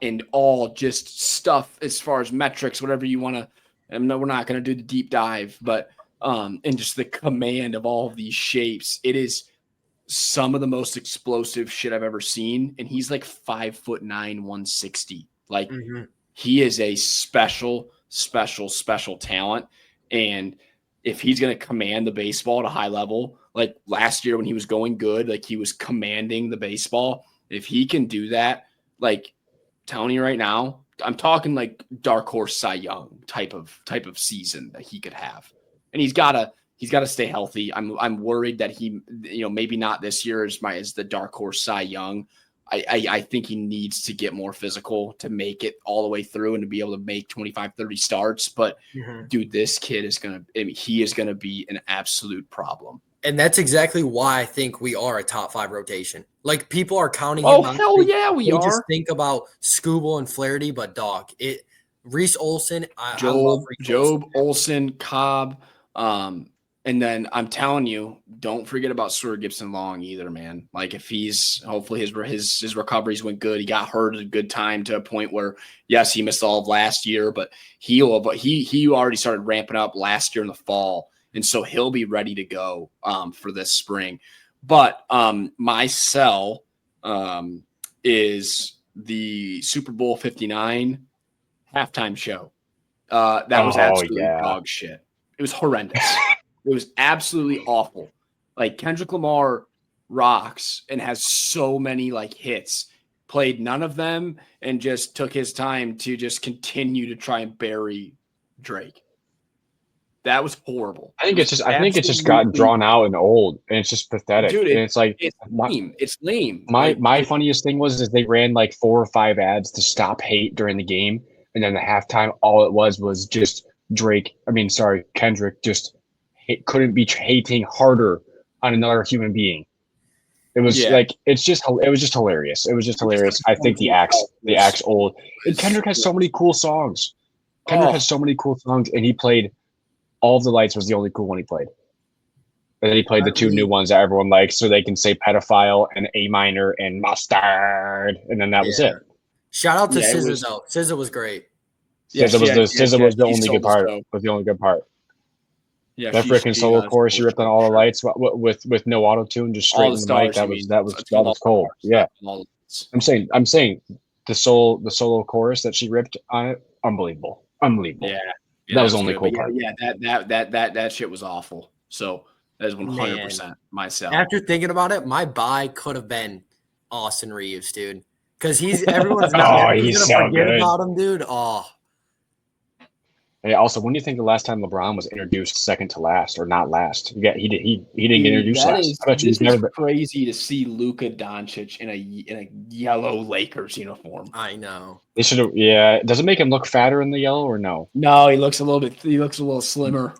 and all just stuff as far as metrics, whatever you want to. And no, we're not going to do the deep dive, but and just the command of all of these shapes. It is some of the most explosive shit I've ever seen. And he's like 5'9", 160. Like he is a special talent. And if he's going to command the baseball at a high level, like last year when he was going good, like he was commanding the baseball. If he can do that, like telling you right now, I'm talking like dark horse Cy Young type of season that he could have. And he's got to stay healthy. I'm worried that he, maybe not this year as the dark horse Cy Young. I think he needs to get more physical to make it all the way through and to be able to make 25, 30 starts. But dude, this kid is he is going to be an absolute problem. And that's exactly why I think we are a top 5 rotation. Like people are counting. Oh, hell yeah, we are. Just think about Scooble and Flaherty, but dog, Reese Olson, I love Reese Job, Olson, Cobb. And then I'm telling you, don't forget about Stuart Gibson Long either, man. Like if hopefully his recoveries went good. He got hurt at a good time to a point where, yes, he missed all of last year, but he already started ramping up last year in the fall. And so he'll be ready to go for this spring. But my sell is the Super Bowl 59 halftime show. That was absolutely dog shit. It was horrendous. It was absolutely awful. Like Kendrick Lamar rocks and has so many like hits, played none of them, and just took his time to just continue to try and bury Drake. That was horrible. I think it's just gotten drawn out and old, and it's just pathetic. Dude, it's lame. It's lame. My funniest thing was they ran like 4 or 5 ads to stop hate during the game, and then the halftime, all it was just Kendrick just couldn't be hating harder on another human being. It was it was just hilarious. It was just hilarious. I think the act's old. And Kendrick has so many cool songs. And he played All of the Lights was the only cool one he played. And then he played the 2 new ones that everyone likes, so they can say Pedophile and A Minor and Mustard, and then that was it. Shout out to SZA though. SZA was great. SZA was the only good part. Was the only good part. Yeah, that freaking solo chorus you ripped on All the Lights with no auto tune, just straight in the mic. That was cold. Yeah, I'm saying the solo chorus that she ripped on it, unbelievable. Yeah, that was the only cool part. Yeah, that shit was awful. So that is 100% myself. After thinking about it, my buy could have been Austin Reeves, dude, because everyone's gonna forget about him, dude. Oh. Hey, also, when do you think the last time LeBron was introduced second to last or not last? He didn't get introduced last. It's crazy to see Luka Doncic in a yellow Lakers uniform. I know. They should have. Yeah, does it make him look fatter in the yellow or no? No, he looks a little slimmer.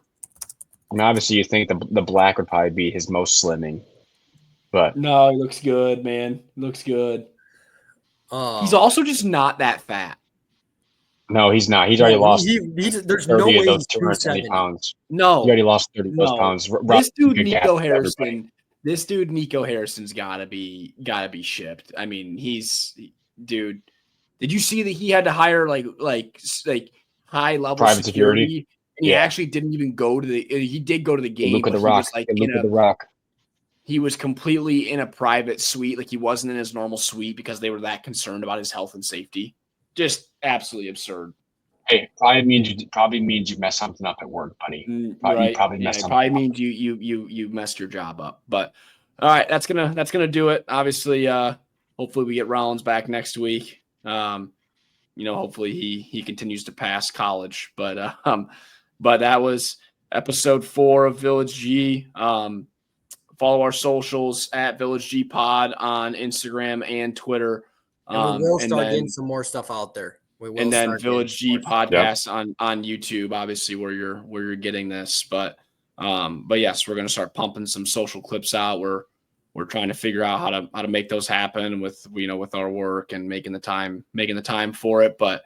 I mean, obviously, you think the black would probably be his most slimming, but no, he looks good, man. Looks good. He's also just not that fat. No, he's not. He's already lost. There's no way he's 270 pounds. No, he already lost 30 those pounds. This dude, Nico Harrison's gotta be shipped. I mean, dude. Did you see that he had to hire like high level private security? And he actually didn't even go to the. He did go to the game. Look at the Rock. Look at the Rock. he was completely in a private suite. Like he wasn't in his normal suite because they were that concerned about his health and safety. Just absolutely absurd. Hey, probably means you messed something up at work, buddy. Right. You probably messed It something probably up. means you messed your job up. But all right, that's gonna do it. Obviously, hopefully we get Rollins back next week. Hopefully he continues to pass college. But that was episode 4 of Village G. Follow our socials at Village G Pod on Instagram and Twitter. And we will start getting some more stuff out there. And then Village G podcast on YouTube, obviously where you're getting this. But yes, we're gonna start pumping some social clips out. We're trying to figure out how to make those happen with our work and making the time for it. But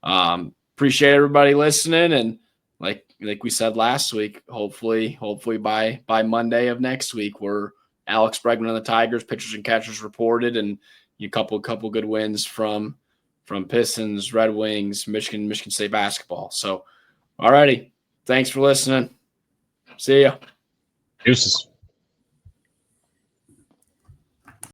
appreciate everybody listening, and like we said last week, hopefully by Monday of next week, we're Alex Bregman on the Tigers, pitchers and catchers reported, and a couple good wins from Pistons, Red Wings, Michigan State basketball. So, alrighty, thanks for listening. See ya. Deuces.